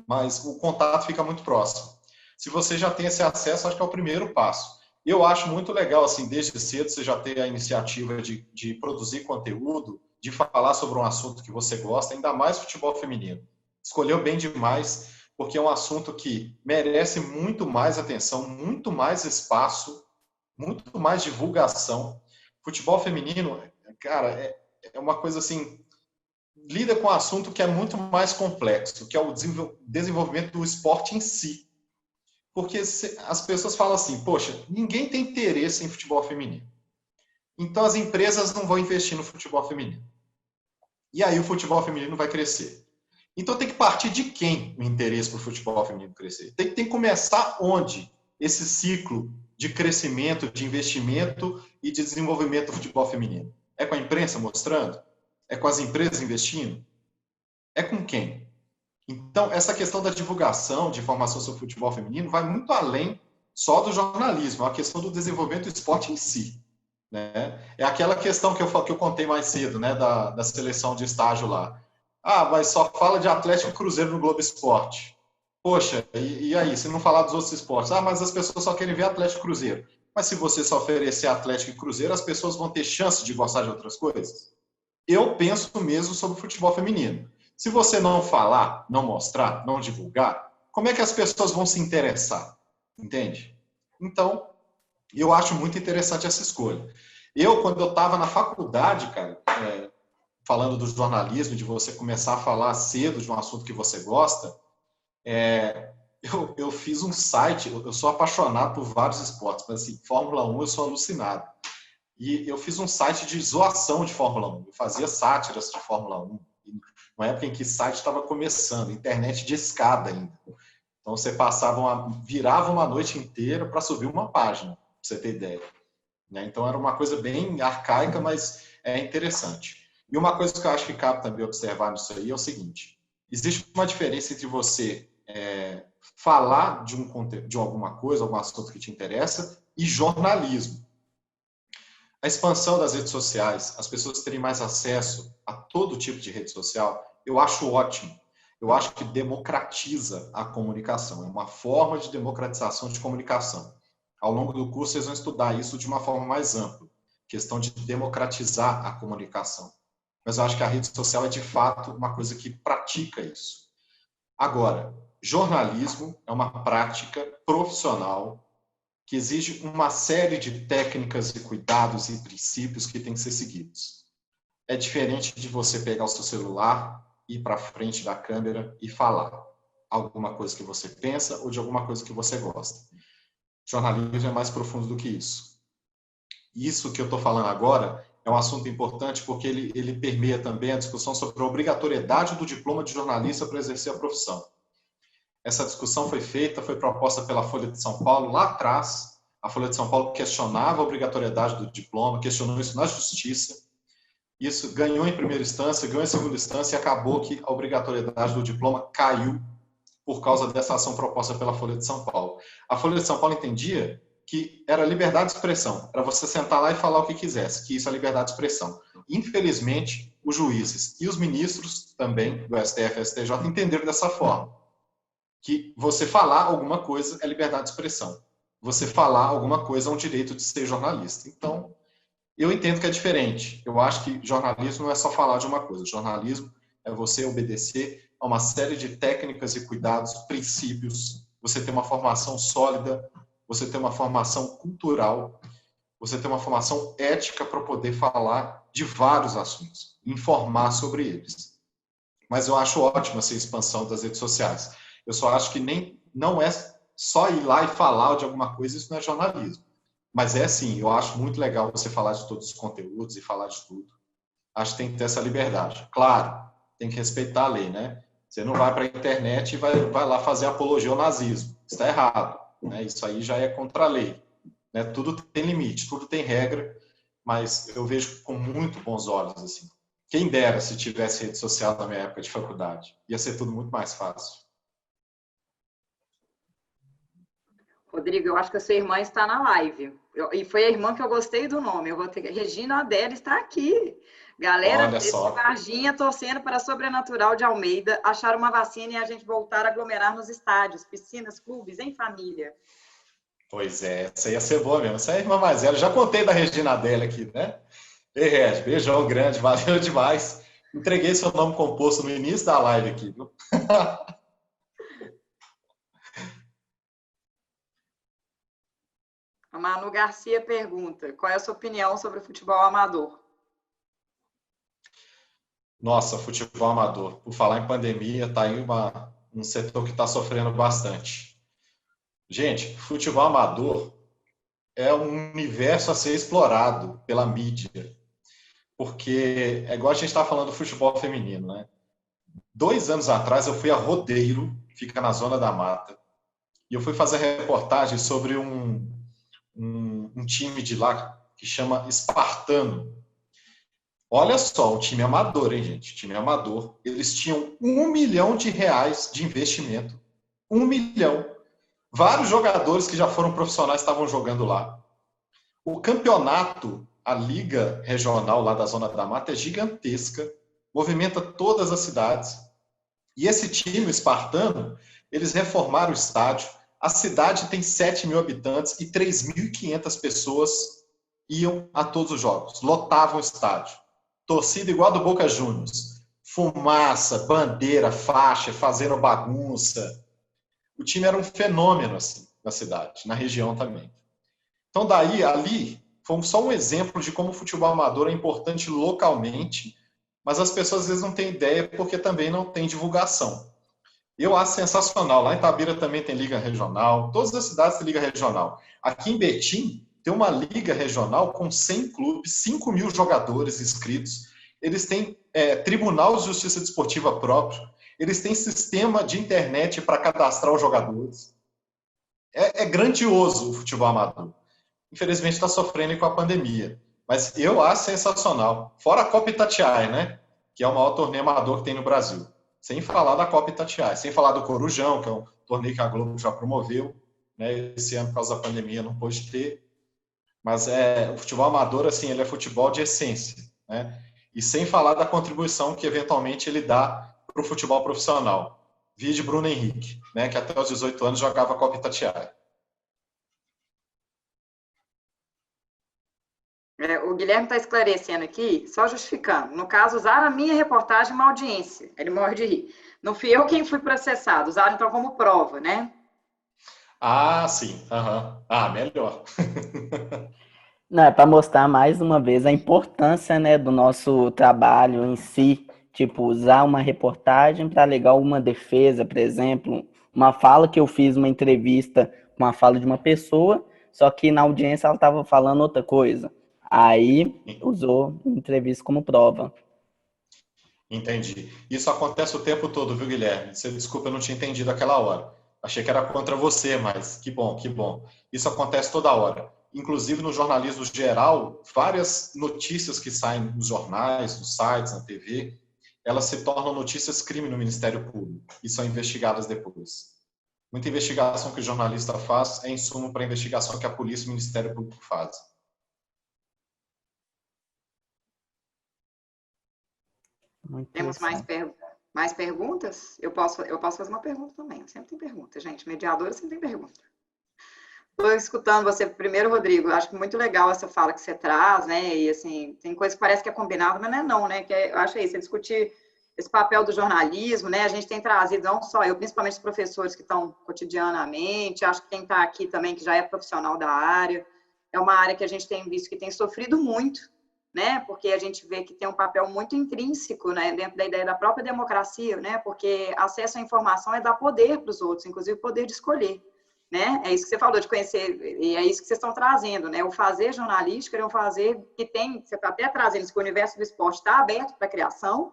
Speaker 1: Mas o contato fica muito próximo. Se você já tem esse acesso, acho que é o primeiro passo. Eu acho muito legal, assim, desde cedo você já ter a iniciativa de produzir conteúdo, de falar sobre um assunto que você gosta, ainda mais futebol feminino. Escolheu bem demais, porque é um assunto que merece muito mais atenção, muito mais espaço, muito mais divulgação. Futebol feminino, cara, é uma coisa assim, lida com um assunto que é muito mais complexo, que é o desenvolvimento do esporte em si. Porque as pessoas falam assim, poxa, ninguém tem interesse em futebol feminino. Então as empresas não vão investir no futebol feminino. E aí o futebol feminino vai crescer. Então tem que partir de quem o interesse por futebol feminino crescer? Tem que começar onde esse ciclo de crescimento, de investimento e de desenvolvimento do futebol feminino? É com a imprensa mostrando? É com as empresas investindo? É com quem? Então, essa questão da divulgação de informação sobre futebol feminino vai muito além só do jornalismo, é uma questão do desenvolvimento do esporte em si. Né? É aquela questão que eu contei mais cedo, né, da seleção de estágio lá. Ah, mas só fala de Atlético e Cruzeiro no Globo Esporte. Poxa, e aí, se não falar dos outros esportes? Ah, mas as pessoas só querem ver Atlético e Cruzeiro. Mas se você só oferecer Atlético e Cruzeiro, as pessoas vão ter chance de gostar de outras coisas? Eu penso mesmo sobre o futebol feminino. Se você não falar, não mostrar, não divulgar, como é que as pessoas vão se interessar? Entende? Então, eu acho muito interessante essa escolha. Eu, quando eu estava na faculdade, cara, falando do jornalismo, de você começar a falar cedo de um assunto que você gosta, eu fiz um site, eu sou apaixonado por vários esportes, mas assim, Fórmula 1 eu sou alucinado. E eu fiz um site de zoação de Fórmula 1, eu fazia sátiras de Fórmula 1, uma época em que o site estava começando, internet de escada ainda. Então você virava uma noite inteira para subir uma página, para você ter ideia. Então era uma coisa bem arcaica, mas é interessante. E uma coisa que eu acho que cabe também observar nisso aí é o seguinte: existe uma diferença entre você falar de alguma coisa, algum assunto que te interessa, e jornalismo. A expansão das redes sociais, as pessoas terem mais acesso a todo tipo de rede social, eu acho ótimo. Eu acho que democratiza a comunicação. É uma forma de democratização de comunicação. Ao longo do curso, vocês vão estudar isso de uma forma mais ampla. Questão de democratizar a comunicação. Mas eu acho que a rede social é, de fato, uma coisa que pratica isso. Agora, jornalismo é uma prática profissional que exige uma série de técnicas e cuidados e princípios que têm que ser seguidos. É diferente de você pegar o seu celular, ir para frente da câmera e falar alguma coisa que você pensa ou de alguma coisa que você gosta. Jornalismo é mais profundo do que isso. Isso que eu estou falando agora é um assunto importante porque ele permeia também a discussão sobre a obrigatoriedade do diploma de jornalista para exercer a profissão. Essa discussão foi proposta pela Folha de São Paulo lá atrás. A Folha de São Paulo questionava a obrigatoriedade do diploma, questionou isso na justiça. Isso ganhou em primeira instância, ganhou em segunda instância e acabou que a obrigatoriedade do diploma caiu por causa dessa ação proposta pela Folha de São Paulo. A Folha de São Paulo entendia que era liberdade de expressão, para você sentar lá e falar o que quisesse, que isso é liberdade de expressão. Infelizmente, os juízes e os ministros também do STF e STJ entenderam dessa forma, que você falar alguma coisa é liberdade de expressão. Você falar alguma coisa é um direito de ser jornalista. Então, eu entendo que é diferente. Eu acho que jornalismo não é só falar de uma coisa. Jornalismo é você obedecer a uma série de técnicas e cuidados, princípios. Você ter uma formação sólida, você ter uma formação cultural, você ter uma formação ética para poder falar de vários assuntos, informar sobre eles. Mas eu acho ótima essa expansão das redes sociais. Eu só acho que não é só ir lá e falar de alguma coisa, isso não é jornalismo. Mas é sim, eu acho muito legal você falar de todos os conteúdos e falar de tudo. Acho que tem que ter essa liberdade. Claro, tem que respeitar a lei, né? Você não vai para a internet e vai lá fazer apologia ao nazismo. Isso está errado. Né? Isso aí já é contra a lei. Né? Tudo tem limite, tudo tem regra, mas eu vejo com muito bons olhos. Assim. Quem dera se tivesse rede social na minha época de faculdade. Ia ser tudo muito mais fácil.
Speaker 2: Rodrigo, eu acho que a sua irmã está na live. E foi a irmã que eu gostei do nome. Eu vou ter Regina Adélia está aqui. Galera,
Speaker 1: Olha
Speaker 2: esse
Speaker 1: só.
Speaker 2: Varginha torcendo para a Sobrenatural de Almeida achar uma vacina e a gente voltar a aglomerar nos estádios, piscinas, clubes, em família.
Speaker 1: Pois é, essa ia ser boa mesmo. Essa é a irmã mais velha. Já contei da Regina Adélia aqui, né? Ei, Regi, beijão grande, valeu demais. Entreguei seu nome composto no início da live aqui, viu?
Speaker 2: A Manu Garcia pergunta, qual é a sua opinião sobre o futebol amador?
Speaker 1: Nossa, futebol amador. Por falar em pandemia, tá aí um setor que está sofrendo bastante. Gente, futebol amador é um universo a ser explorado pela mídia. Porque é igual a gente está falando do futebol feminino, né? 2 anos atrás eu fui a Rodeiro, fica na Zona da Mata, e eu fui fazer reportagem sobre um time de lá que chama Espartano. Olha só, um time amador, hein, gente? Time amador. Eles tinham R$ 1 milhão de investimento. 1 milhão. Vários jogadores que já foram profissionais estavam jogando lá. O campeonato, a liga regional lá da Zona da Mata é gigantesca, movimenta todas as cidades. E esse time, o Espartano, eles reformaram o estádio. A cidade tem 7 mil habitantes e 3.500 pessoas iam a todos os jogos, lotavam o estádio. Torcida igual do Boca Juniors. Fumaça, bandeira, faixa, fazendo bagunça. O time era um fenômeno assim, na cidade, na região também. Então, daí, ali, foi só um exemplo de como o futebol amador é importante localmente, mas as pessoas às vezes não têm ideia porque também não tem divulgação. Eu acho sensacional. Lá em Itabira também tem liga regional, todas as cidades têm liga regional. Aqui em Betim tem uma liga regional com 100 clubes, 5 mil jogadores inscritos. Eles têm tribunal de justiça desportiva próprio, eles têm sistema de internet para cadastrar os jogadores. É grandioso o futebol amador. Infelizmente está sofrendo com a pandemia. Mas eu acho sensacional. Fora a Copa Itatiaia, né? Que é o maior torneio amador que tem no Brasil. Sem falar da Copa Itatiaia. Sem falar do Corujão, que é um torneio que a Globo já promoveu. Né? Esse ano, por causa da pandemia, não pôde ter. Mas o futebol amador, assim, ele é futebol de essência. Né? E sem falar da contribuição que, eventualmente, ele dá para o futebol profissional. Vide Bruno Henrique, né? Que até os 18 anos jogava a Copa Itatiaia.
Speaker 2: O Guilherme está esclarecendo aqui, só justificando. No caso, usaram a minha reportagem uma audiência. Ele morre de rir. Não fui eu quem fui processado. Usaram, então, como prova, né?
Speaker 1: Ah, sim. Uhum. Ah, melhor.
Speaker 4: Não, é para mostrar mais uma vez a importância, né, do nosso trabalho em si. Tipo, usar uma reportagem para alegar uma defesa, por exemplo. Uma fala que eu fiz, uma entrevista com a fala de uma pessoa, só que na audiência ela estava falando outra coisa. Aí usou a entrevista como prova.
Speaker 1: Entendi. Isso acontece o tempo todo, viu, Guilherme? Você, desculpa, eu não tinha entendido aquela hora. Achei que era contra você, mas que bom, que bom. Isso acontece toda hora. Inclusive, no jornalismo geral, várias notícias que saem nos jornais, nos sites, na TV, elas se tornam notícias crime no Ministério Público e são investigadas depois. Muita investigação que o jornalista faz é insumo para a investigação que a polícia e o Ministério Público fazem.
Speaker 2: Temos mais perguntas? Eu posso fazer uma pergunta também. Eu sempre tem pergunta, gente. Mediadora sempre tem pergunta. Estou escutando você primeiro, Rodrigo. Acho que muito legal essa fala que você traz, né? E assim, tem coisa que parece que é combinado, mas não, né? Eu acho isso, você discutir esse papel do jornalismo, né? A gente tem trazido, não só eu, principalmente os professores que estão cotidianamente, acho que quem está aqui também, que já é profissional da área, é uma área que a gente tem visto que tem sofrido muito, né? Porque a gente vê que tem um papel muito intrínseco, né? Dentro da ideia da própria democracia, né? Porque acesso à informação é dar poder para os outros, inclusive o poder de escolher, né? É isso que você falou, de conhecer, e é isso que vocês estão trazendo, né? O fazer jornalístico é um fazer que tem, você está até trazendo isso, que o universo do esporte está aberto para a criação.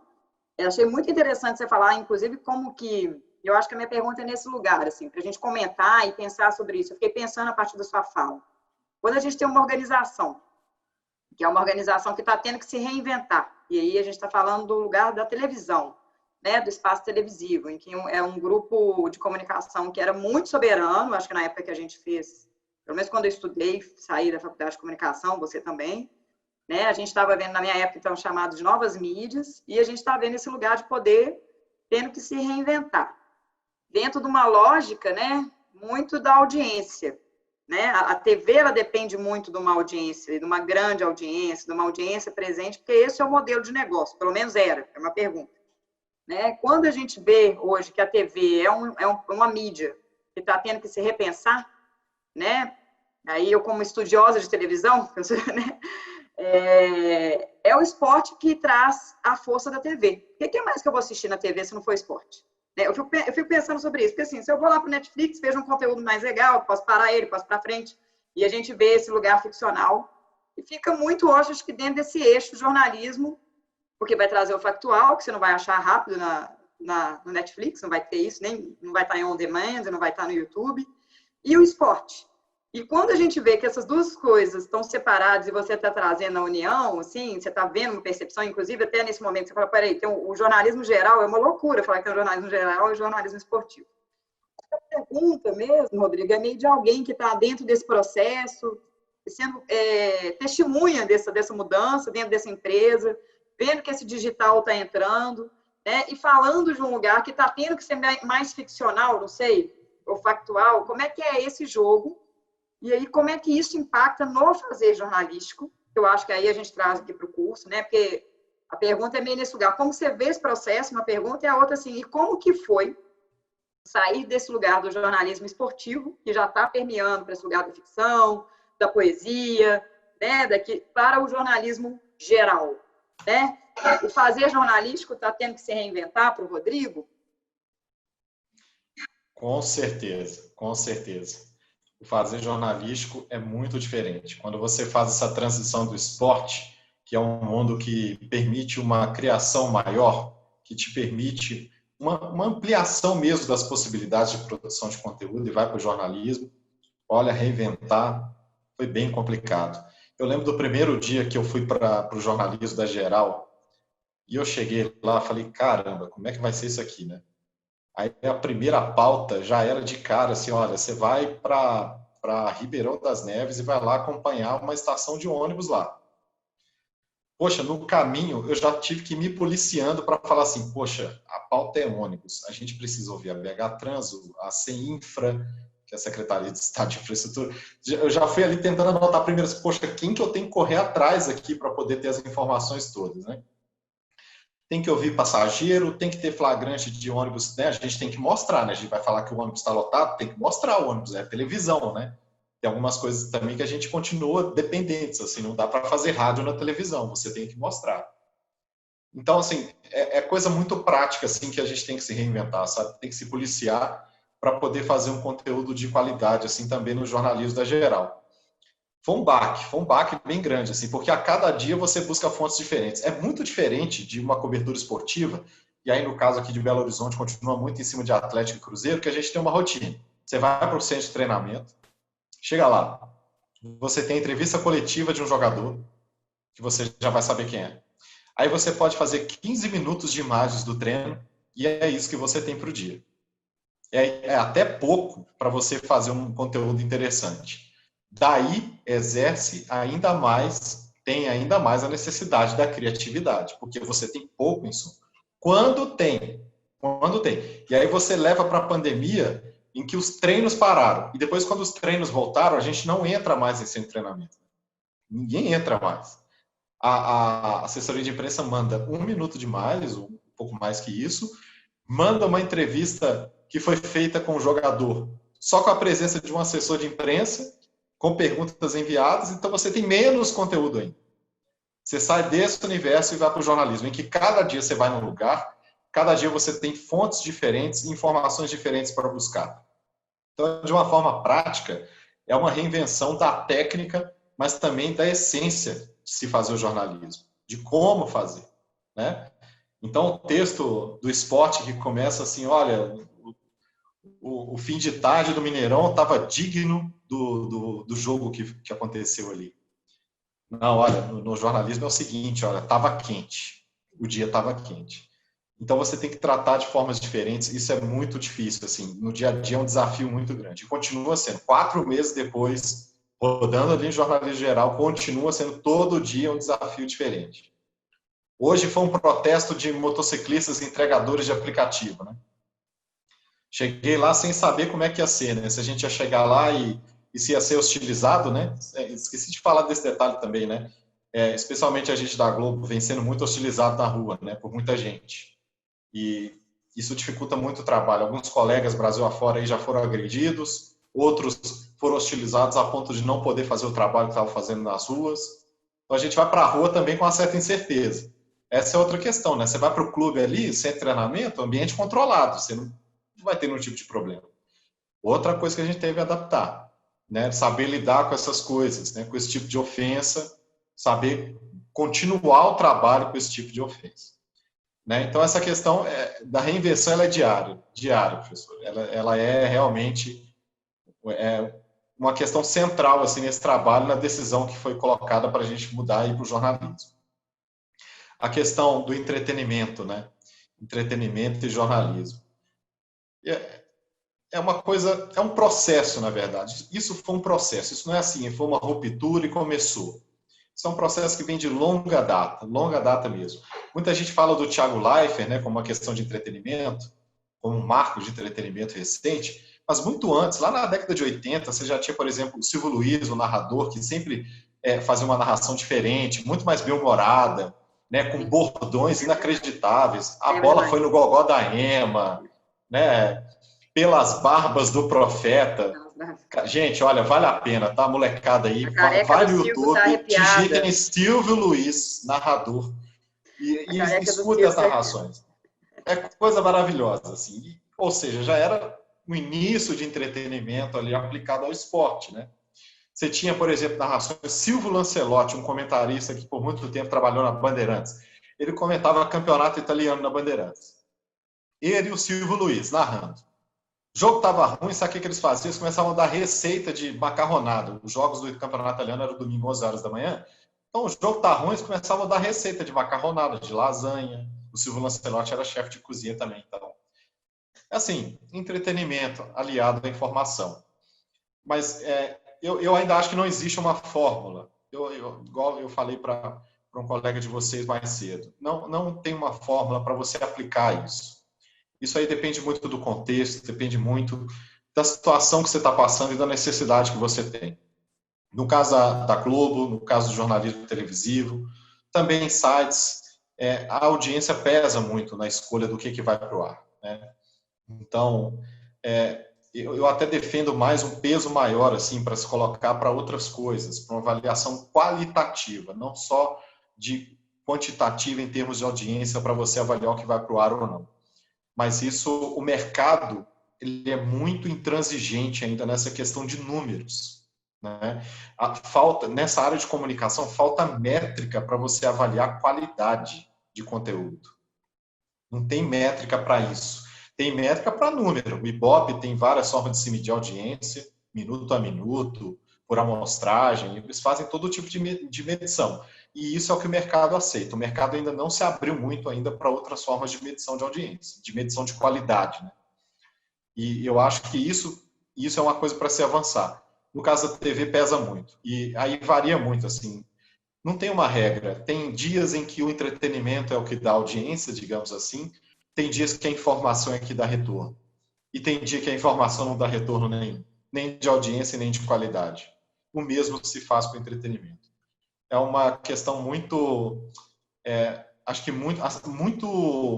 Speaker 2: Eu achei muito interessante você falar, inclusive, como que, eu acho que a minha pergunta é nesse lugar, assim, para a gente comentar e pensar sobre isso. Eu fiquei pensando a partir da sua fala. Quando a gente tem uma organização, que é uma organização que está tendo que se reinventar, e aí a gente está falando do lugar da televisão, né, do espaço televisivo, em que é um grupo de comunicação que era muito soberano, acho que na época que a gente fez, pelo menos quando eu estudei, saí da faculdade de comunicação, você também, né? A gente estava vendo, na minha época, então, chamado de novas mídias, e a gente está vendo esse lugar de poder tendo que se reinventar. Dentro de uma lógica, né, muito da audiência, né? A TV, ela depende muito de uma audiência, de uma grande audiência, de uma audiência presente, porque esse é o modelo de negócio, pelo menos era, é uma pergunta. Né? Quando a gente vê hoje que a TV uma mídia que está tendo que se repensar, né? Aí eu, como estudiosa de televisão, né? É o esporte que traz a força da TV. O que mais que eu vou assistir na TV se não for esporte? Eu fico pensando sobre isso, porque assim, se eu vou lá para o Netflix, vejo um conteúdo mais legal, posso parar ele, posso para frente, e a gente vê esse lugar ficcional, e fica muito hoje, acho que dentro desse eixo jornalismo, porque vai trazer o factual, que você não vai achar rápido no Netflix, não vai ter isso, nem não vai estar em on demand, não vai estar no YouTube, e o esporte. E quando a gente vê que essas duas coisas estão separadas e você está trazendo a união, assim, você está vendo uma percepção, inclusive até nesse momento você fala, peraí, tem o jornalismo geral, é uma loucura falar que tem o jornalismo geral e o jornalismo esportivo. A pergunta mesmo, Rodrigo, é meio de alguém que está dentro desse processo, sendo testemunha dessa mudança dentro dessa empresa, vendo que esse digital está entrando, né, e falando de um lugar que está tendo que ser mais ficcional, não sei, ou factual, como é que é esse jogo? E aí, como é que isso impacta no fazer jornalístico? Eu acho que aí a gente traz aqui para o curso, né? Porque a pergunta é meio nesse lugar. Como você vê esse processo? Uma pergunta e a outra assim, e como que foi sair desse lugar do jornalismo esportivo, que já está permeando para esse lugar da ficção, da poesia, né? Para o jornalismo geral, né? O fazer jornalístico está tendo que se reinventar para o Rodrigo?
Speaker 1: Com certeza, com certeza. O fazer jornalístico é muito diferente. Quando você faz essa transição do esporte, que é um mundo que permite uma criação maior, que te permite uma ampliação mesmo das possibilidades de produção de conteúdo e vai para o jornalismo, olha, reinventar foi bem complicado. Eu lembro do primeiro dia que eu fui para o jornalismo da Geral e eu cheguei lá e falei, caramba, como é que vai ser isso aqui, né? Aí a primeira pauta já era de cara, assim, olha, você vai para Ribeirão das Neves e vai lá acompanhar uma estação de ônibus lá. Poxa, no caminho eu já tive que ir me policiando para falar assim, poxa, a pauta é ônibus, a gente precisa ouvir a BH Transo, a CEINFRA, que é a Secretaria de Estado de Infraestrutura. Eu já fui ali tentando anotar primeiro, poxa, quem que eu tenho que correr atrás aqui para poder ter as informações todas, né? Tem que ouvir passageiro, tem que ter flagrante de ônibus, né? A gente tem que mostrar, né? A gente vai falar que o ônibus está lotado, tem que mostrar o ônibus, é televisão, né? Tem algumas coisas também que a gente continua dependentes, assim, não dá para fazer rádio na televisão, você tem que mostrar. Então, assim, é coisa muito prática, assim, que a gente tem que se reinventar, sabe? Tem que se policiar para poder fazer um conteúdo de qualidade, assim, também no jornalismo da Geral. Foi um baque bem grande, assim, porque a cada dia você busca fontes diferentes. É muito diferente de uma cobertura esportiva, e aí no caso aqui de Belo Horizonte continua muito em cima de Atlético e Cruzeiro, que a gente tem uma rotina. Você vai para o centro de treinamento, chega lá, você tem a entrevista coletiva de um jogador, que você já vai saber quem é. Aí você pode fazer 15 minutos de imagens do treino, e é isso que você tem para o dia. É até pouco para você fazer um conteúdo interessante. Daí exerce ainda mais, tem ainda mais a necessidade da criatividade, porque você tem pouco insumo. Quando tem. E aí você leva para a pandemia em que os treinos pararam. E depois, quando os treinos voltaram, a gente não entra mais em centro de treinamento. Ninguém entra mais. A assessoria de imprensa manda 1 minuto de mais, ou um pouco mais que isso, manda uma entrevista que foi feita com o jogador, só com a presença de um assessor de imprensa, com perguntas enviadas, então você tem menos conteúdo ainda. Você sai desse universo e vai para o jornalismo, em que cada dia você vai num lugar, cada dia você tem fontes diferentes, informações diferentes para buscar. Então, de uma forma prática, é uma reinvenção da técnica, mas também da essência de se fazer o jornalismo, de como fazer, né? Então, o texto do esporte que começa assim, olha, o fim de tarde do Mineirão estava digno do jogo que aconteceu ali. Não, olha, no jornalismo é o seguinte, olha, estava quente, o dia estava quente. Então você tem que tratar de formas diferentes, isso é muito difícil, assim, no dia a dia é um desafio muito grande. E continua sendo, 4 meses depois, rodando ali em jornalismo geral, continua sendo todo dia um desafio diferente. Hoje foi um protesto de motociclistas e entregadores de aplicativo, né? Cheguei lá sem saber como é que ia ser, né? Se a gente ia chegar lá e se ia ser hostilizado, né? Esqueci de falar desse detalhe também, né? Especialmente a gente da Globo vem sendo muito hostilizado na rua, né? Por muita gente. E isso dificulta muito o trabalho. Alguns colegas Brasil afora aí já foram agredidos, outros foram hostilizados a ponto de não poder fazer o trabalho que estavam fazendo nas ruas. Então a gente vai para a rua também com uma certa incerteza. Essa é outra questão, né? Você vai para o clube ali, sem treinamento, ambiente controlado, você não vai ter nenhum tipo de problema. Outra coisa que a gente teve que adaptar, né? Saber lidar com essas coisas, né? Com esse tipo de ofensa, saber continuar o trabalho com esse tipo de ofensa. Né? Então, essa questão da reinvenção ela é diária, professor. Ela é realmente uma questão central assim, nesse trabalho, na decisão que foi colocada para a gente mudar e ir para o jornalismo. A questão do entretenimento, né? Entretenimento e jornalismo. É uma coisa, é um processo, na verdade. Isso foi um processo, isso não é assim, foi uma ruptura e começou. Isso é um processo que vem de longa data mesmo. Muita gente fala do Thiago Leifert, né, como uma questão de entretenimento, como um marco de entretenimento recente, mas muito antes, lá na década de 80, você já tinha, por exemplo, o Silvio Luiz, o narrador, que sempre fazia uma narração diferente, muito mais bem-humorada, né, com bordões inacreditáveis. A bola foi no gogó da Ema, né, pelas barbas do profeta. Gente, olha, vale a pena, tá? Molecada aí, vai no YouTube, digita em Silvio Luiz, narrador, e escuta as narrações. É coisa maravilhosa, assim. Ou seja, já era um início de entretenimento ali aplicado ao esporte, né? Você tinha, por exemplo, narrações, Silvio Lancelotti, um comentarista que por muito tempo trabalhou na Bandeirantes. Ele comentava campeonato italiano na Bandeirantes. Ele e o Silvio Luiz, narrando. O jogo estava ruim, sabe o que eles faziam? Eles começavam a dar receita de macarronada. Os jogos do campeonato italiano eram domingo, 11 horas da manhã. Então, o jogo está ruim, eles começavam a dar receita de macarronada, de lasanha. O Silvio Lancelotti era chefe de cozinha também. Então, assim, entretenimento aliado à informação. Mas eu ainda acho que não existe uma fórmula. Igual eu falei para um colega de vocês mais cedo. Não tem uma fórmula para você aplicar isso. Isso aí depende muito do contexto, depende muito da situação que você está passando e da necessidade que você tem. No caso da Globo, no caso do jornalismo televisivo, também em sites, a audiência pesa muito na escolha do que vai para o ar. Né? Então, eu até defendo mais um peso maior assim, para se colocar para outras coisas, para uma avaliação qualitativa, não só de quantitativa em termos de audiência para você avaliar o que vai para o ar ou não. Mas isso, o mercado, ele é muito intransigente ainda nessa questão de números. Né? Nessa área de comunicação, falta métrica para você avaliar a qualidade de conteúdo. Não tem métrica para isso. Tem métrica para número. O Ibope tem várias formas de se medir audiência, minuto a minuto, por amostragem, eles fazem todo tipo de medição. E isso é o que o mercado aceita. O mercado ainda não se abriu muito ainda para outras formas de medição de audiência, de medição de qualidade. Né? E eu acho que isso é uma coisa para se avançar. No caso da TV, pesa muito. E aí varia muito, assim. Não tem uma regra. Tem dias em que o entretenimento é o que dá audiência, digamos assim. Tem dias que a informação é que dá retorno. E tem dia que a informação não dá retorno nenhum. Nem de audiência, nem de qualidade. O mesmo se faz com o entretenimento. É uma questão muito, acho que muito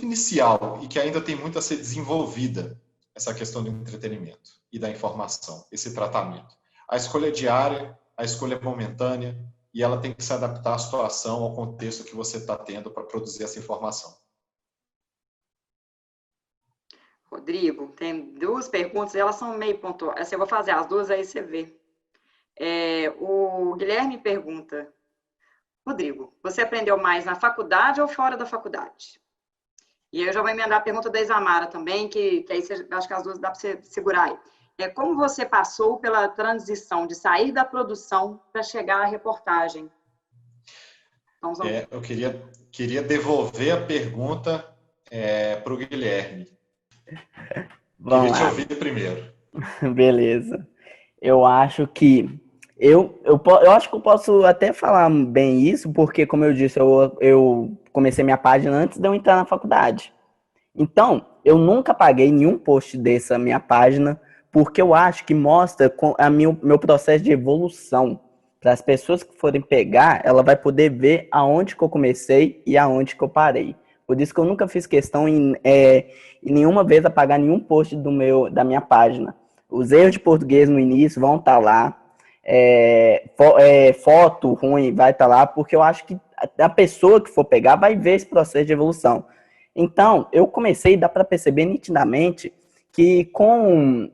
Speaker 1: inicial e que ainda tem muito a ser desenvolvida, essa questão do entretenimento e da informação, esse tratamento. A escolha é diária, a escolha é momentânea e ela tem que se adaptar à situação, ao contexto que você está tendo para produzir essa informação.
Speaker 2: Rodrigo, tem duas perguntas, elas são meio pontuais. Eu vou fazer as duas, aí você vê. O Guilherme pergunta, Rodrigo, você aprendeu mais na faculdade ou fora da faculdade? E aí eu já vou emendar a pergunta da Isamara também, que aí acho que as duas dá para você segurar aí. Como você passou pela transição de sair da produção para chegar à reportagem? Então,
Speaker 1: eu queria devolver a pergunta para o Guilherme. Queria te ouvir primeiro.
Speaker 4: Beleza. Eu acho que eu acho que eu posso até falar bem isso, porque, como eu disse, eu comecei minha página antes de eu entrar na faculdade. Então, eu nunca paguei nenhum post dessa minha página, porque eu acho que mostra meu processo de evolução. Para as pessoas que forem pegar, ela vai poder ver aonde que eu comecei e aonde que eu parei. Por isso que eu nunca fiz questão em nenhuma vez apagar nenhum post da minha página. Os erros de português no início vão estar lá. Foto ruim vai estar lá, porque eu acho que a pessoa que for pegar vai ver esse processo de evolução. Então, eu comecei, dá para perceber nitidamente que com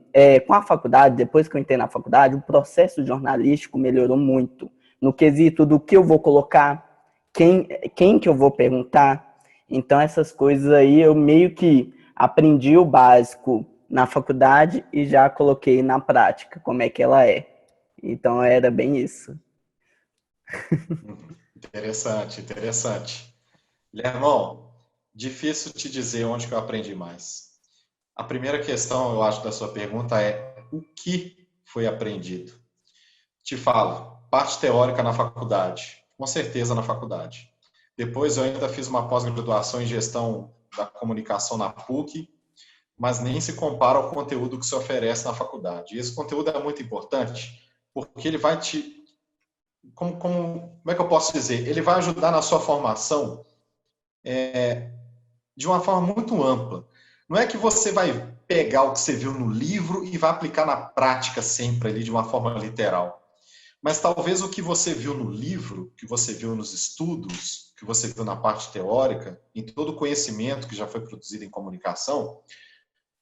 Speaker 4: a faculdade, depois que eu entrei na faculdade, o processo jornalístico melhorou muito. No quesito do que eu vou colocar, quem que eu vou perguntar. Então, essas coisas aí eu meio que aprendi o básico na faculdade e já coloquei na prática, como é que ela é. Então, era bem isso.
Speaker 1: Interessante, interessante. Guilhermão, difícil te dizer onde que eu aprendi mais. A primeira questão, eu acho, da sua pergunta é o que foi aprendido? Te falo, parte teórica na faculdade, com certeza na faculdade. Depois eu ainda fiz uma pós-graduação em gestão da comunicação na PUC, mas nem se compara ao conteúdo que se oferece na faculdade. E esse conteúdo é muito importante, porque ele vai te... Como é que eu posso dizer? Ele vai ajudar na sua formação de uma forma muito ampla. Não é que você vai pegar o que você viu no livro e vai aplicar na prática sempre ali de uma forma literal. Mas talvez o que você viu no livro, que você viu nos estudos, que você viu na parte teórica, em todo o conhecimento que já foi produzido em comunicação,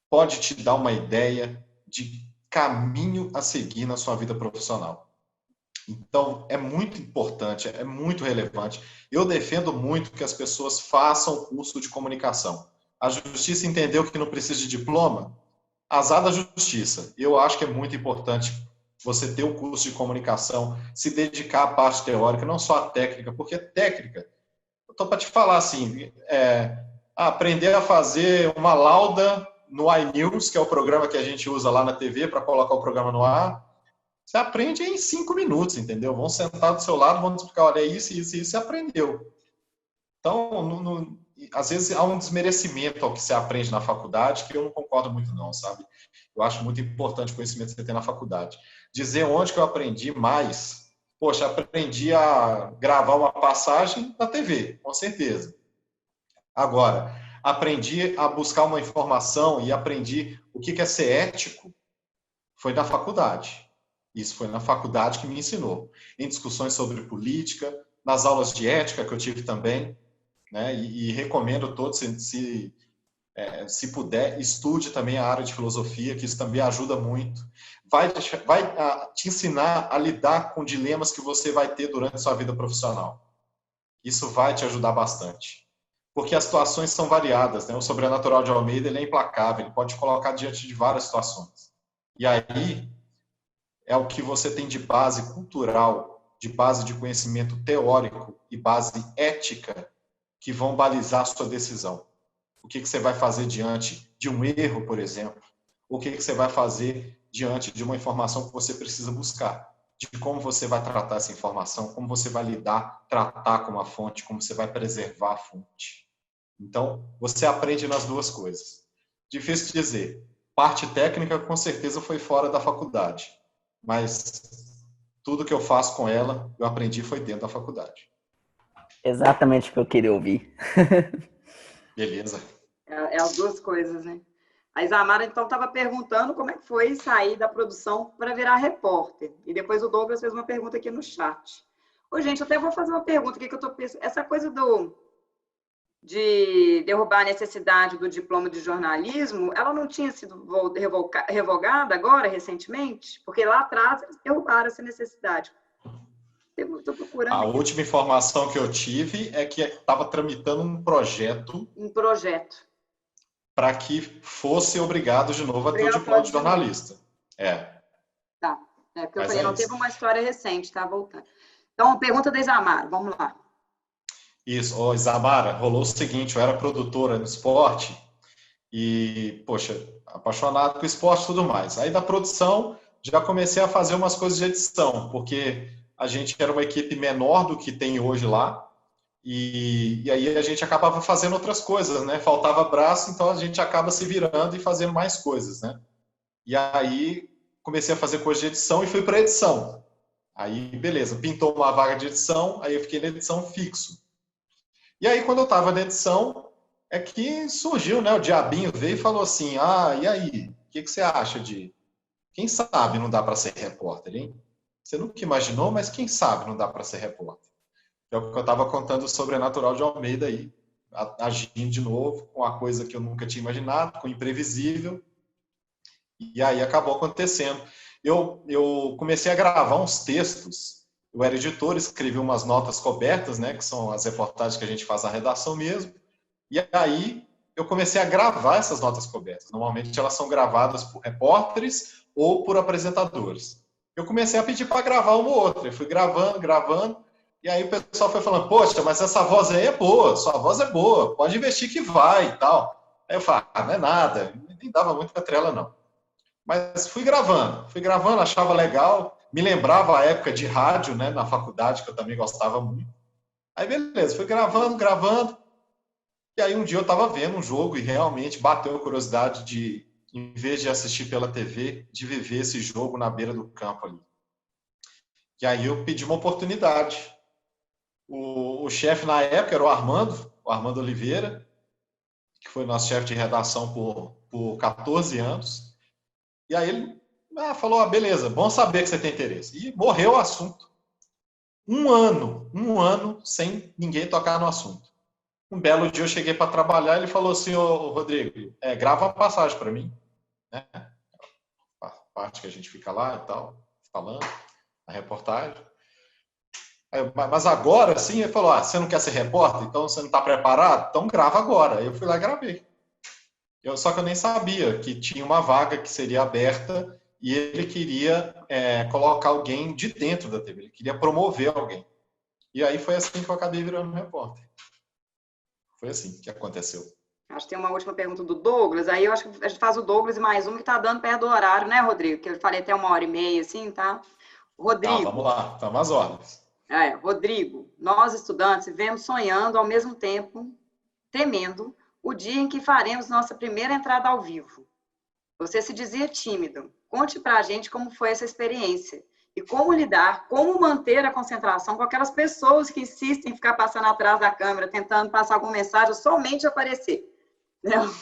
Speaker 1: pode te dar uma ideia de caminho a seguir na sua vida profissional. Então, é muito importante, é muito relevante. Eu defendo muito que as pessoas façam curso de comunicação. A justiça entendeu que não precisa de diploma? Azar da justiça. Eu acho que é muito importante você ter um curso de comunicação, se dedicar à parte teórica, não só à técnica, porque técnica, eu estou para te falar assim, aprender a fazer uma lauda no iNews, que é o programa que a gente usa lá na TV para colocar o programa no ar, você aprende em 5 minutos, entendeu? Vão sentar do seu lado, vão te explicar, olha, isso, você aprendeu. Então, às vezes há um desmerecimento ao que você aprende na faculdade, que eu não concordo muito não, sabe? Eu acho muito importante o conhecimento que você tem na faculdade. Dizer onde que eu aprendi mais, poxa, aprendi a gravar uma passagem na TV, com certeza. Agora, aprendi a buscar uma informação e aprendi o que é ser ético, foi na faculdade. Isso foi na faculdade que me ensinou. Em discussões sobre política, nas aulas de ética que eu tive também, né? E recomendo todos, se puder, estude também a área de filosofia, que isso também ajuda muito. Vai te ensinar a lidar com dilemas que você vai ter durante a sua vida profissional. Isso vai te ajudar bastante. Porque as situações são variadas, né? O Sobrenatural de Almeida, ele é implacável, ele pode te colocar diante de várias situações. E aí é o que você tem de base cultural, de base de conhecimento teórico e base ética que vão balizar a sua decisão. O que você vai fazer diante de um erro, por exemplo? O que você vai fazer diante de uma informação que você precisa buscar? De como você vai tratar essa informação, como você vai tratar com a fonte, como você vai preservar a fonte. Então, você aprende nas duas coisas. Difícil dizer. Parte técnica, com certeza, foi fora da faculdade. Mas tudo que eu faço com ela, eu aprendi foi dentro da faculdade.
Speaker 4: Exatamente o que eu queria ouvir.
Speaker 1: Beleza.
Speaker 2: É as duas coisas, né? A Isamara, então, estava perguntando como é que foi sair da produção para virar repórter. E depois o Douglas fez uma pergunta aqui no chat. Ô, gente, eu até vou fazer uma pergunta aqui que eu estou pensando. Essa coisa de derrubar a necessidade do diploma de jornalismo, ela não tinha sido revogada agora, recentemente? Porque lá atrás eles derrubaram essa necessidade. Estou procurando.
Speaker 1: A última informação que eu tive é que estava tramitando um projeto. Para que fosse obrigado de novo a ter o diploma de jornalista.
Speaker 2: Tá. Porque eu falei, não teve uma história recente, tá? Voltando. Então, pergunta da Isamara, vamos lá.
Speaker 1: Isso, Isamara, rolou o seguinte, eu era produtora no esporte e, poxa, apaixonado por esporte e tudo mais. Aí da produção, já comecei a fazer umas coisas de edição, porque a gente era uma equipe menor do que tem hoje lá, e aí a gente acabava fazendo outras coisas, né? Faltava braço, então a gente acaba se virando e fazendo mais coisas, né? E aí comecei a fazer coisas de edição e fui para edição. Aí, beleza, pintou uma vaga de edição, aí eu fiquei na edição fixo. E aí, quando eu estava na edição, é que surgiu, né? O diabinho veio e falou assim, e aí? O que você acha de... Quem sabe não dá para ser repórter, hein? Você nunca imaginou, mas quem sabe não dá para ser repórter? É o que eu estava contando o Sobrenatural de Almeida aí, agindo de novo com uma coisa que eu nunca tinha imaginado, com o imprevisível, e aí acabou acontecendo. Eu comecei a gravar uns textos, eu era editor, escrevi umas notas cobertas, né, que são as reportagens que a gente faz na redação mesmo, e aí eu comecei a gravar essas notas cobertas. Normalmente elas são gravadas por repórteres ou por apresentadores. Eu comecei a pedir para gravar uma ou outra, eu fui gravando, e aí o pessoal foi falando, poxa, mas essa voz aí é boa, sua voz é boa, pode investir que vai e tal. Aí eu falei, não é nada, nem dava muito pra trela não. Mas fui gravando, achava legal, me lembrava a época de rádio, né, na faculdade, que eu também gostava muito. Aí beleza, fui gravando, e aí um dia eu estava vendo um jogo e realmente bateu a curiosidade de, em vez de assistir pela TV, de viver esse jogo na beira do campo ali. E aí eu pedi uma oportunidade. O chefe na época era o Armando Oliveira, que foi nosso chefe de redação por 14 anos. E aí ele falou, beleza, bom saber que você tem interesse. E morreu o assunto. Um ano sem ninguém tocar no assunto. Um belo dia eu cheguei para trabalhar e ele falou assim, ô Rodrigo, grava uma passagem para mim. Né? A parte que a gente fica lá e tal, falando, a reportagem. Mas agora, sim, ele falou, você não quer ser repórter? Então você não está preparado? Então grava agora. Eu fui lá e gravei. Só que eu nem sabia que tinha uma vaga que seria aberta e ele queria colocar alguém de dentro da TV, ele queria promover alguém. E aí foi assim que eu acabei virando repórter. Foi assim que aconteceu.
Speaker 2: Acho que tem uma última pergunta do Douglas, aí eu acho que a gente faz o Douglas e mais um que está dando perto do horário, né, Rodrigo? Que eu falei até 1h30, assim, tá? Rodrigo.
Speaker 1: Vamos lá, estamos às ordens.
Speaker 2: Rodrigo, nós estudantes vivemos sonhando ao mesmo tempo, temendo o dia em que faremos nossa primeira entrada ao vivo. Você se dizia tímido. Conte pra gente como foi essa experiência e como lidar, como manter a concentração com aquelas pessoas que insistem em ficar passando atrás da câmera, tentando passar alguma mensagem, somente aparecer. Não.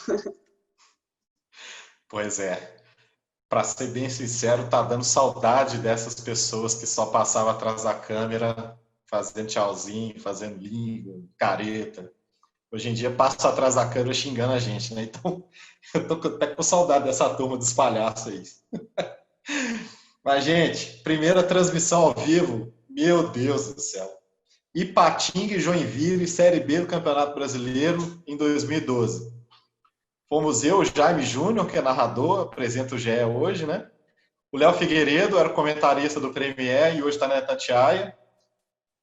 Speaker 1: Pois é. Para ser bem sincero, tá dando saudade dessas pessoas que só passavam atrás da câmera, fazendo tchauzinho, fazendo língua, careta. Hoje em dia passa atrás da câmera xingando a gente, né? Então, eu tô até com saudade dessa turma dos palhaços aí. Mas, gente, primeira transmissão ao vivo, meu Deus do céu. Ipatinga e Joinville, Série B do Campeonato Brasileiro, em 2012. Fomos eu, o Jaime Júnior, que é narrador, apresenta o GE hoje, né? O Léo Figueiredo era comentarista do Premier e hoje está na Itatiaia.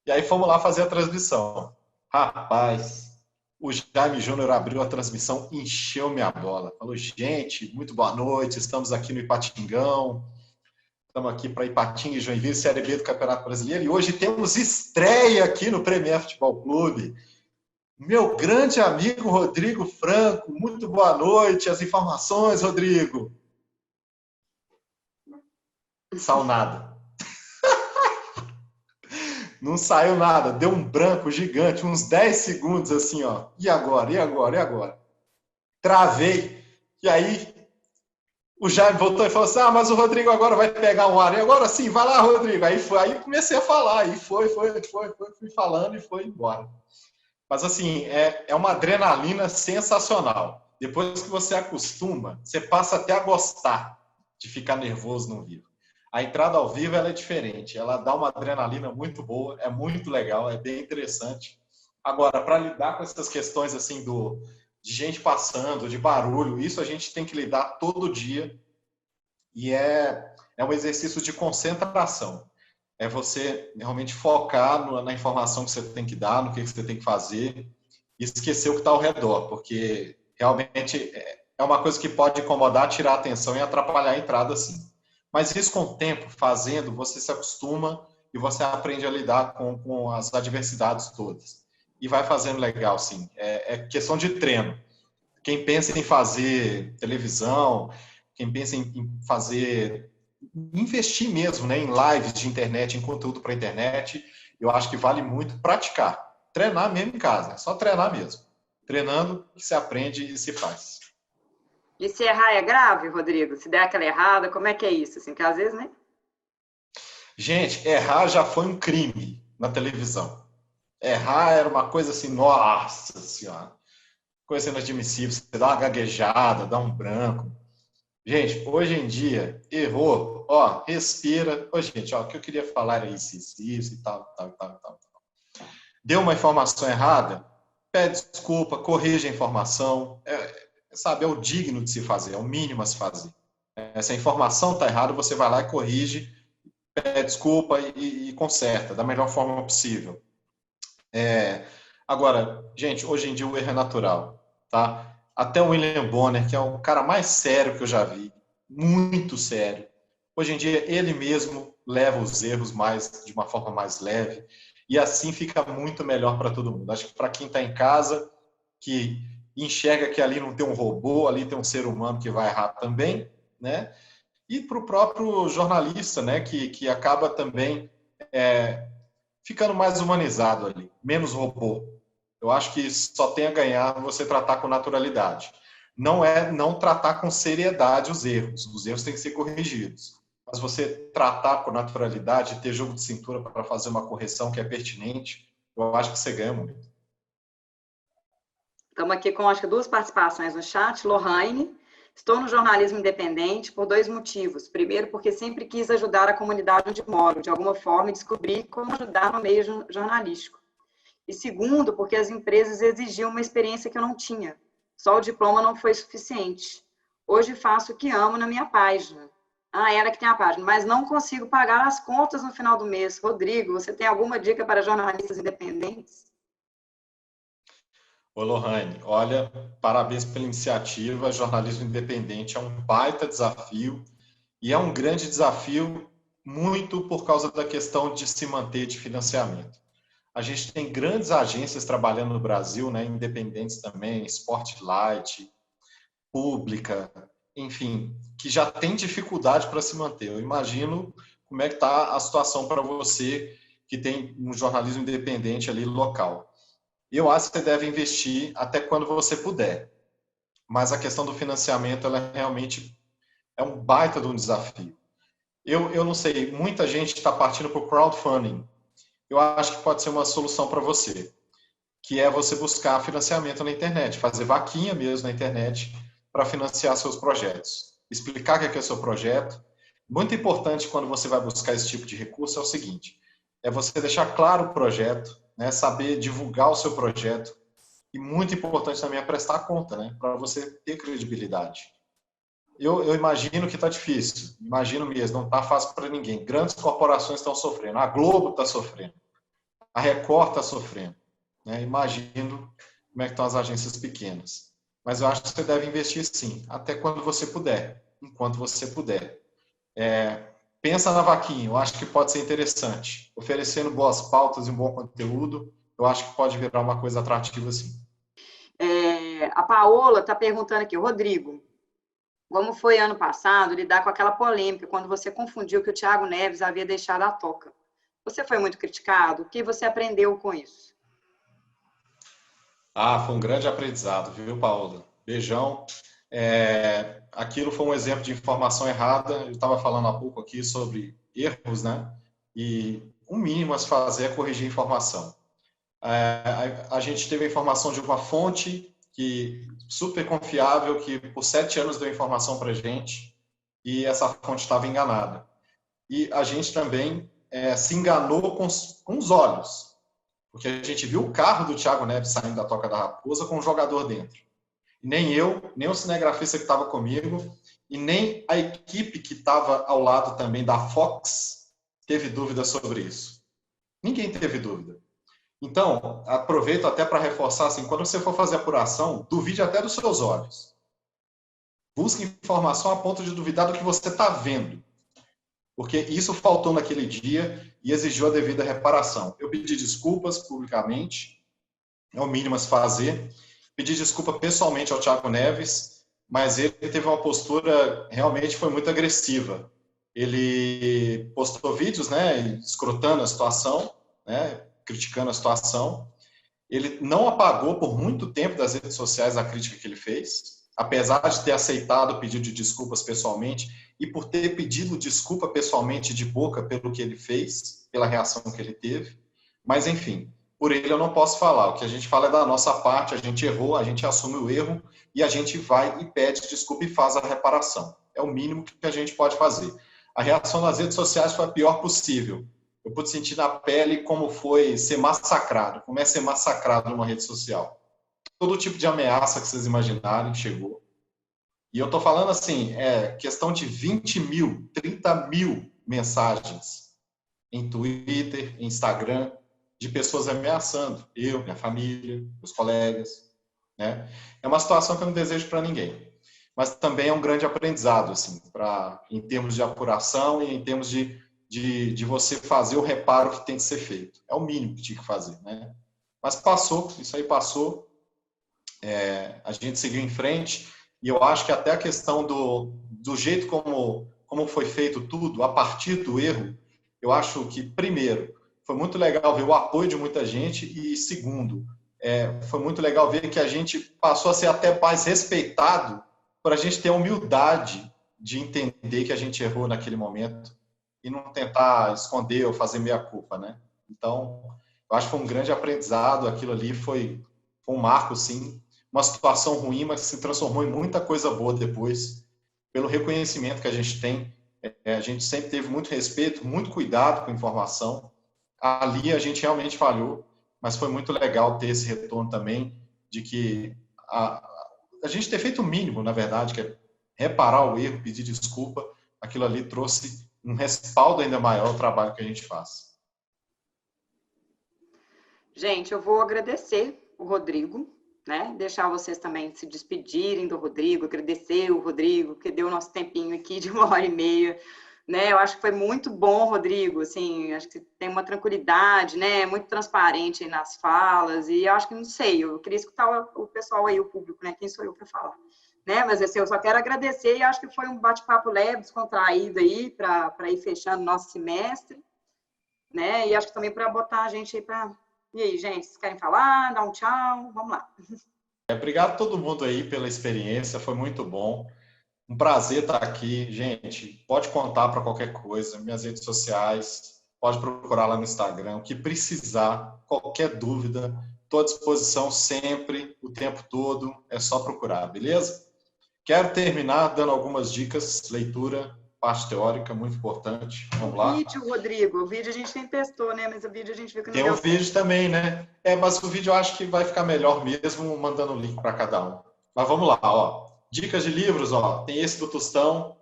Speaker 1: E aí fomos lá fazer a transmissão. Rapaz, o Jaime Júnior abriu a transmissão, encheu minha bola. Falou, gente, muito boa noite, estamos aqui no Ipatingão. Estamos aqui para Ipatinga e Joinville, Série B do Campeonato Brasileiro. E hoje temos estreia aqui no Premier Futebol Clube. Meu grande amigo Rodrigo Franco, muito boa noite. As informações, Rodrigo. Saiu nada. Não saiu nada, deu um branco gigante, uns 10 segundos assim, ó. E agora? E agora? E agora? Travei. E aí, o Jaime voltou e falou assim, mas o Rodrigo agora vai pegar um ar. E agora sim, vai lá, Rodrigo. Aí comecei a falar, e fui falando e foi embora. Mas, assim, é uma adrenalina sensacional. Depois que você acostuma, você passa até a gostar de ficar nervoso no vivo. A entrada ao vivo ela é diferente. Ela dá uma adrenalina muito boa, é muito legal, é bem interessante. Agora, para lidar com essas questões assim de gente passando, de barulho, isso a gente tem que lidar todo dia. E é um exercício de concentração. É você realmente focar na informação que você tem que dar, no que você tem que fazer, e esquecer o que está ao redor, porque realmente é uma coisa que pode incomodar, tirar a atenção e atrapalhar a entrada, sim. Mas isso com o tempo, fazendo, você se acostuma e você aprende a lidar com as adversidades todas. E vai fazendo legal, sim. É questão de treino. Quem pensa em fazer televisão, quem pensa em fazer, investir mesmo, né, em lives de internet, em conteúdo para internet, eu acho que vale muito praticar. Treinar mesmo em casa, é só treinar mesmo. Treinando, que se aprende e se faz.
Speaker 2: E se errar é grave, Rodrigo? Se der aquela errada, como é que é isso? Assim, que às vezes, né?
Speaker 1: Gente, errar já foi um crime na televisão. Errar era uma coisa assim, nossa senhora, coisa inadmissível. Você dá uma gaguejada, dá um branco. Gente, hoje em dia, errou, ó, respira. Ô, gente, ó, o que eu queria falar era isso e tal, tal, tal, tal. Deu uma informação errada, pede desculpa, corrige a informação. Sabe, é o digno de se fazer, é o mínimo a se fazer. Essa informação está errada, você vai lá e corrige, pede desculpa e conserta da melhor forma possível. Agora, gente, hoje em dia o erro é natural, tá? Até o William Bonner, que é o cara mais sério que eu já vi, muito sério. Hoje em dia ele mesmo leva os erros de uma forma mais leve e assim fica muito melhor para todo mundo. Acho que para quem está em casa, que enxerga que ali não tem um robô, ali tem um ser humano que vai errar também, né? E para o próprio jornalista, né, que acaba também ficando mais humanizado ali, menos robô. Eu acho que só tem a ganhar você tratar com naturalidade. Não é não tratar com seriedade os erros têm que ser corrigidos. Mas você tratar com naturalidade, ter jogo de cintura para fazer uma correção que é pertinente, eu acho que você ganha muito.
Speaker 2: Estamos aqui com, acho que, 2 participações no chat. Lohane, estou no jornalismo independente por 2 motivos. Primeiro, porque sempre quis ajudar a comunidade onde moro, de alguma forma, e descobri como ajudar no meio jornalístico. E segundo, porque as empresas exigiam uma experiência que eu não tinha. Só o diploma não foi suficiente. Hoje faço o que amo na minha página. Ela que tem a página, mas não consigo pagar as contas no final do mês. Rodrigo, você tem alguma dica para jornalistas independentes?
Speaker 1: Ô, Lohane, olha, parabéns pela iniciativa. Jornalismo independente é um baita desafio e é um grande desafio muito por causa da questão de se manter de financiamento. A gente tem grandes agências trabalhando no Brasil, né, independentes também, Spotlight, Pública, enfim, que já tem dificuldade para se manter. Eu imagino como é que está a situação para você que tem um jornalismo independente ali local. Eu acho que você deve investir até quando você puder. Mas a questão do financiamento, ela realmente é um baita de um desafio. Eu não sei, muita gente está partindo para o crowdfunding. Eu acho que pode ser uma solução para você, que é você buscar financiamento na internet, fazer vaquinha mesmo na internet para financiar seus projetos. Explicar o que é o seu projeto. Muito importante quando você vai buscar esse tipo de recurso é o seguinte, é você deixar claro o projeto, né, saber divulgar o seu projeto e muito importante também é prestar conta, né, para você ter credibilidade. Eu imagino que está difícil, imagino mesmo, não está fácil para ninguém. Grandes corporações estão sofrendo, a Globo está sofrendo, a Record está sofrendo, né? Imagino como é que estão as agências pequenas. Mas eu acho que você deve investir sim, até quando você puder, enquanto você puder. Pensa na vaquinha, eu acho que pode ser interessante. Oferecendo boas pautas e um bom conteúdo, eu acho que pode virar uma coisa atrativa sim.
Speaker 2: A Paola está perguntando aqui, Rodrigo, como foi ano passado lidar com aquela polêmica, quando você confundiu que o Thiago Neves havia deixado a toca? Você foi muito criticado? O que você aprendeu com isso?
Speaker 1: Foi um grande aprendizado, viu, Paola? Beijão. Aquilo foi um exemplo de informação errada. Eu estava falando há pouco aqui sobre erros, né? E o mínimo a se fazer é corrigir a informação. A gente teve a informação de uma fonte que super confiável, que por 7 anos deu informação para a gente, e essa fonte estava enganada. E a gente também se enganou com os olhos, porque a gente viu o carro do Thiago Neves saindo da Toca da Raposa com um jogador dentro. E nem eu, nem o cinegrafista que estava comigo, e nem a equipe que estava ao lado também da Fox teve dúvida sobre isso. Ninguém teve dúvida. Então, aproveito até para reforçar, assim, quando você for fazer apuração, duvide até dos seus olhos. Busque informação a ponto de duvidar do que você está vendo. porque isso faltou naquele dia e exigiu a devida reparação. Eu pedi desculpas publicamente, é o mínimo a se fazer. Pedi desculpa pessoalmente ao Thiago Neves, mas ele teve uma postura, realmente foi muito agressiva. Ele postou vídeos, né, escrotando a situação, né, criticando a situação. Ele não apagou por muito tempo das redes sociais a crítica que ele fez, apesar de ter aceitado o pedido de desculpas pessoalmente e por ter pedido desculpa pessoalmente de boca pelo que ele fez, pela reação que ele teve. Mas, enfim, por ele eu não posso falar. O que a gente fala é da nossa parte, a gente errou, a gente assume o erro e a gente vai e pede desculpa e faz a reparação. É o mínimo que a gente pode fazer. A reação nas redes sociais foi a pior possível. Eu pude sentir na pele como foi ser massacrado, como é ser massacrado numa rede social. Todo tipo de ameaça que vocês imaginarem chegou. E eu estou falando assim, questão de 20 mil, 30 mil mensagens em Twitter, em Instagram, de pessoas ameaçando eu, minha família, meus colegas, né? É uma situação que eu não desejo para ninguém. Mas também é um grande aprendizado, assim, em termos de apuração e em termos de você fazer o reparo que tem que ser feito. É o mínimo que tinha que fazer, né? Mas passou, isso aí passou, a gente seguiu em frente, e eu acho que até a questão do jeito como foi feito tudo, a partir do erro, eu acho que, primeiro, foi muito legal ver o apoio de muita gente, e segundo, foi muito legal ver que a gente passou a ser até mais respeitado para a gente ter a humildade de entender que a gente errou naquele momento e não tentar esconder ou fazer meia-culpa, né? Então, eu acho que foi um grande aprendizado, aquilo ali foi um marco, sim, uma situação ruim, mas se transformou em muita coisa boa depois, pelo reconhecimento que a gente tem. A gente sempre teve muito respeito, muito cuidado com a informação. Ali a gente realmente falhou, mas foi muito legal ter esse retorno também, de que a gente ter feito o mínimo, na verdade, que é reparar o erro, pedir desculpa, aquilo ali trouxe um respaldo ainda maior ao trabalho que a gente faz.
Speaker 2: Gente, eu vou agradecer o Rodrigo, né? Deixar vocês também se despedirem do Rodrigo, agradecer o Rodrigo, que deu o nosso tempinho aqui de 1h30, né? Eu acho que foi muito bom, Rodrigo, assim, acho que tem uma tranquilidade, né? Muito transparente aí nas falas, e eu acho que, não sei, eu queria escutar o pessoal aí, o público, né? Quem sou eu para falar? Né? Mas assim, eu só quero agradecer e acho que foi um bate-papo leve, descontraído aí, para ir fechando nosso semestre, né? E acho que também para botar a gente aí para... E aí, gente, vocês querem falar? Dar um tchau? Vamos lá.
Speaker 1: Obrigado a todo mundo aí pela experiência, foi muito bom. Um prazer estar aqui. Gente, pode contar para qualquer coisa, minhas redes sociais, pode procurar lá no Instagram, o que precisar, qualquer dúvida, estou à disposição sempre, o tempo todo, é só procurar, beleza? Quero terminar dando algumas dicas, leitura, parte teórica, muito importante. Vamos lá.
Speaker 2: O vídeo, Rodrigo, o vídeo a gente nem testou, né? Mas o vídeo a gente viu que não
Speaker 1: tem
Speaker 2: deu
Speaker 1: um vídeo também, né? Mas o vídeo eu acho que vai ficar melhor mesmo mandando o link para cada um. Mas vamos lá, ó. Dicas de livros, ó. Tem esse do Tostão,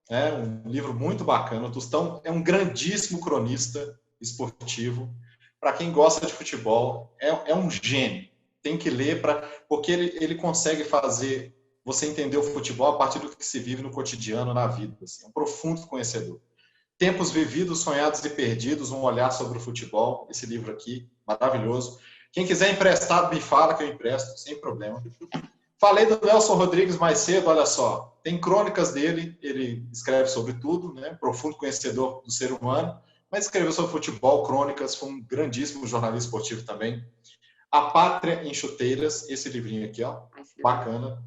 Speaker 1: né? Um livro muito bacana. O Tostão é um grandíssimo cronista esportivo. Para quem gosta de futebol, é um gênio. Tem que ler, porque ele consegue fazer você entender o futebol a partir do que se vive no cotidiano, na vida. Assim. É um profundo conhecedor. Tempos Vividos, Sonhados e Perdidos, um olhar sobre o futebol. Esse livro aqui, maravilhoso. Quem quiser emprestado, me fala que eu empresto, sem problema. Falei do Nelson Rodrigues mais cedo, olha só. Tem crônicas dele, ele escreve sobre tudo, né? Profundo conhecedor do ser humano, mas escreveu sobre futebol, crônicas, foi um grandíssimo jornalista esportivo também. A Pátria em Chuteiras, esse livrinho aqui, ó, bacana,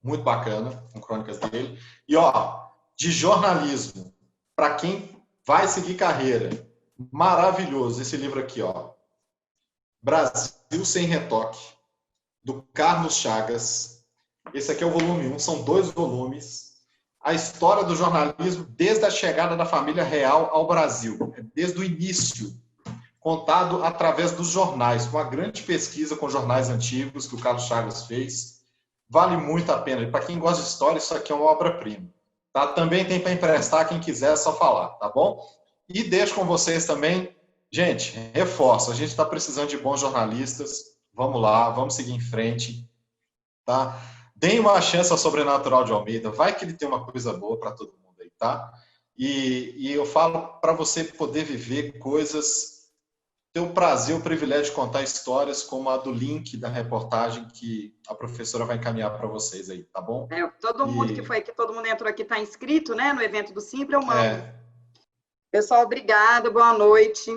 Speaker 1: muito bacana, com crônicas dele. E, ó, de jornalismo, para quem vai seguir carreira, maravilhoso esse livro aqui, ó. Brasil Sem Retoque, do Carlos Chagas. Esse aqui é o volume 1, são 2 volumes. A história do jornalismo desde a chegada da família real ao Brasil, desde o início, contado através dos jornais, uma grande pesquisa com jornais antigos que o Carlos Chagas fez. Vale muito a pena. E para quem gosta de história, isso aqui é uma obra-prima. Tá? Também tem para emprestar, quem quiser é só falar, tá bom? E deixo com vocês também, gente, reforço, a gente está precisando de bons jornalistas, vamos lá, vamos seguir em frente, tá? Deem uma chance ao Sobrenatural de Almeida, vai que ele tem uma coisa boa para todo mundo aí, tá? E eu falo para você poder viver coisas, ter o prazer, o privilégio de contar histórias como a do link da reportagem que a professora vai encaminhar para vocês aí, tá bom?
Speaker 2: Todo mundo que foi aqui, todo mundo entrou aqui, está inscrito, né, no evento do Simpla, eu mando.
Speaker 1: É,
Speaker 2: Pessoal, obrigada, boa noite.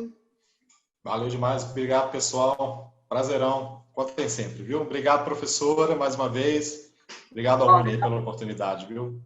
Speaker 1: valeu demais, obrigado, pessoal. Prazerão, contem sempre, viu? Obrigado, professora, mais uma vez. Obrigado, Almir, pela oportunidade, viu?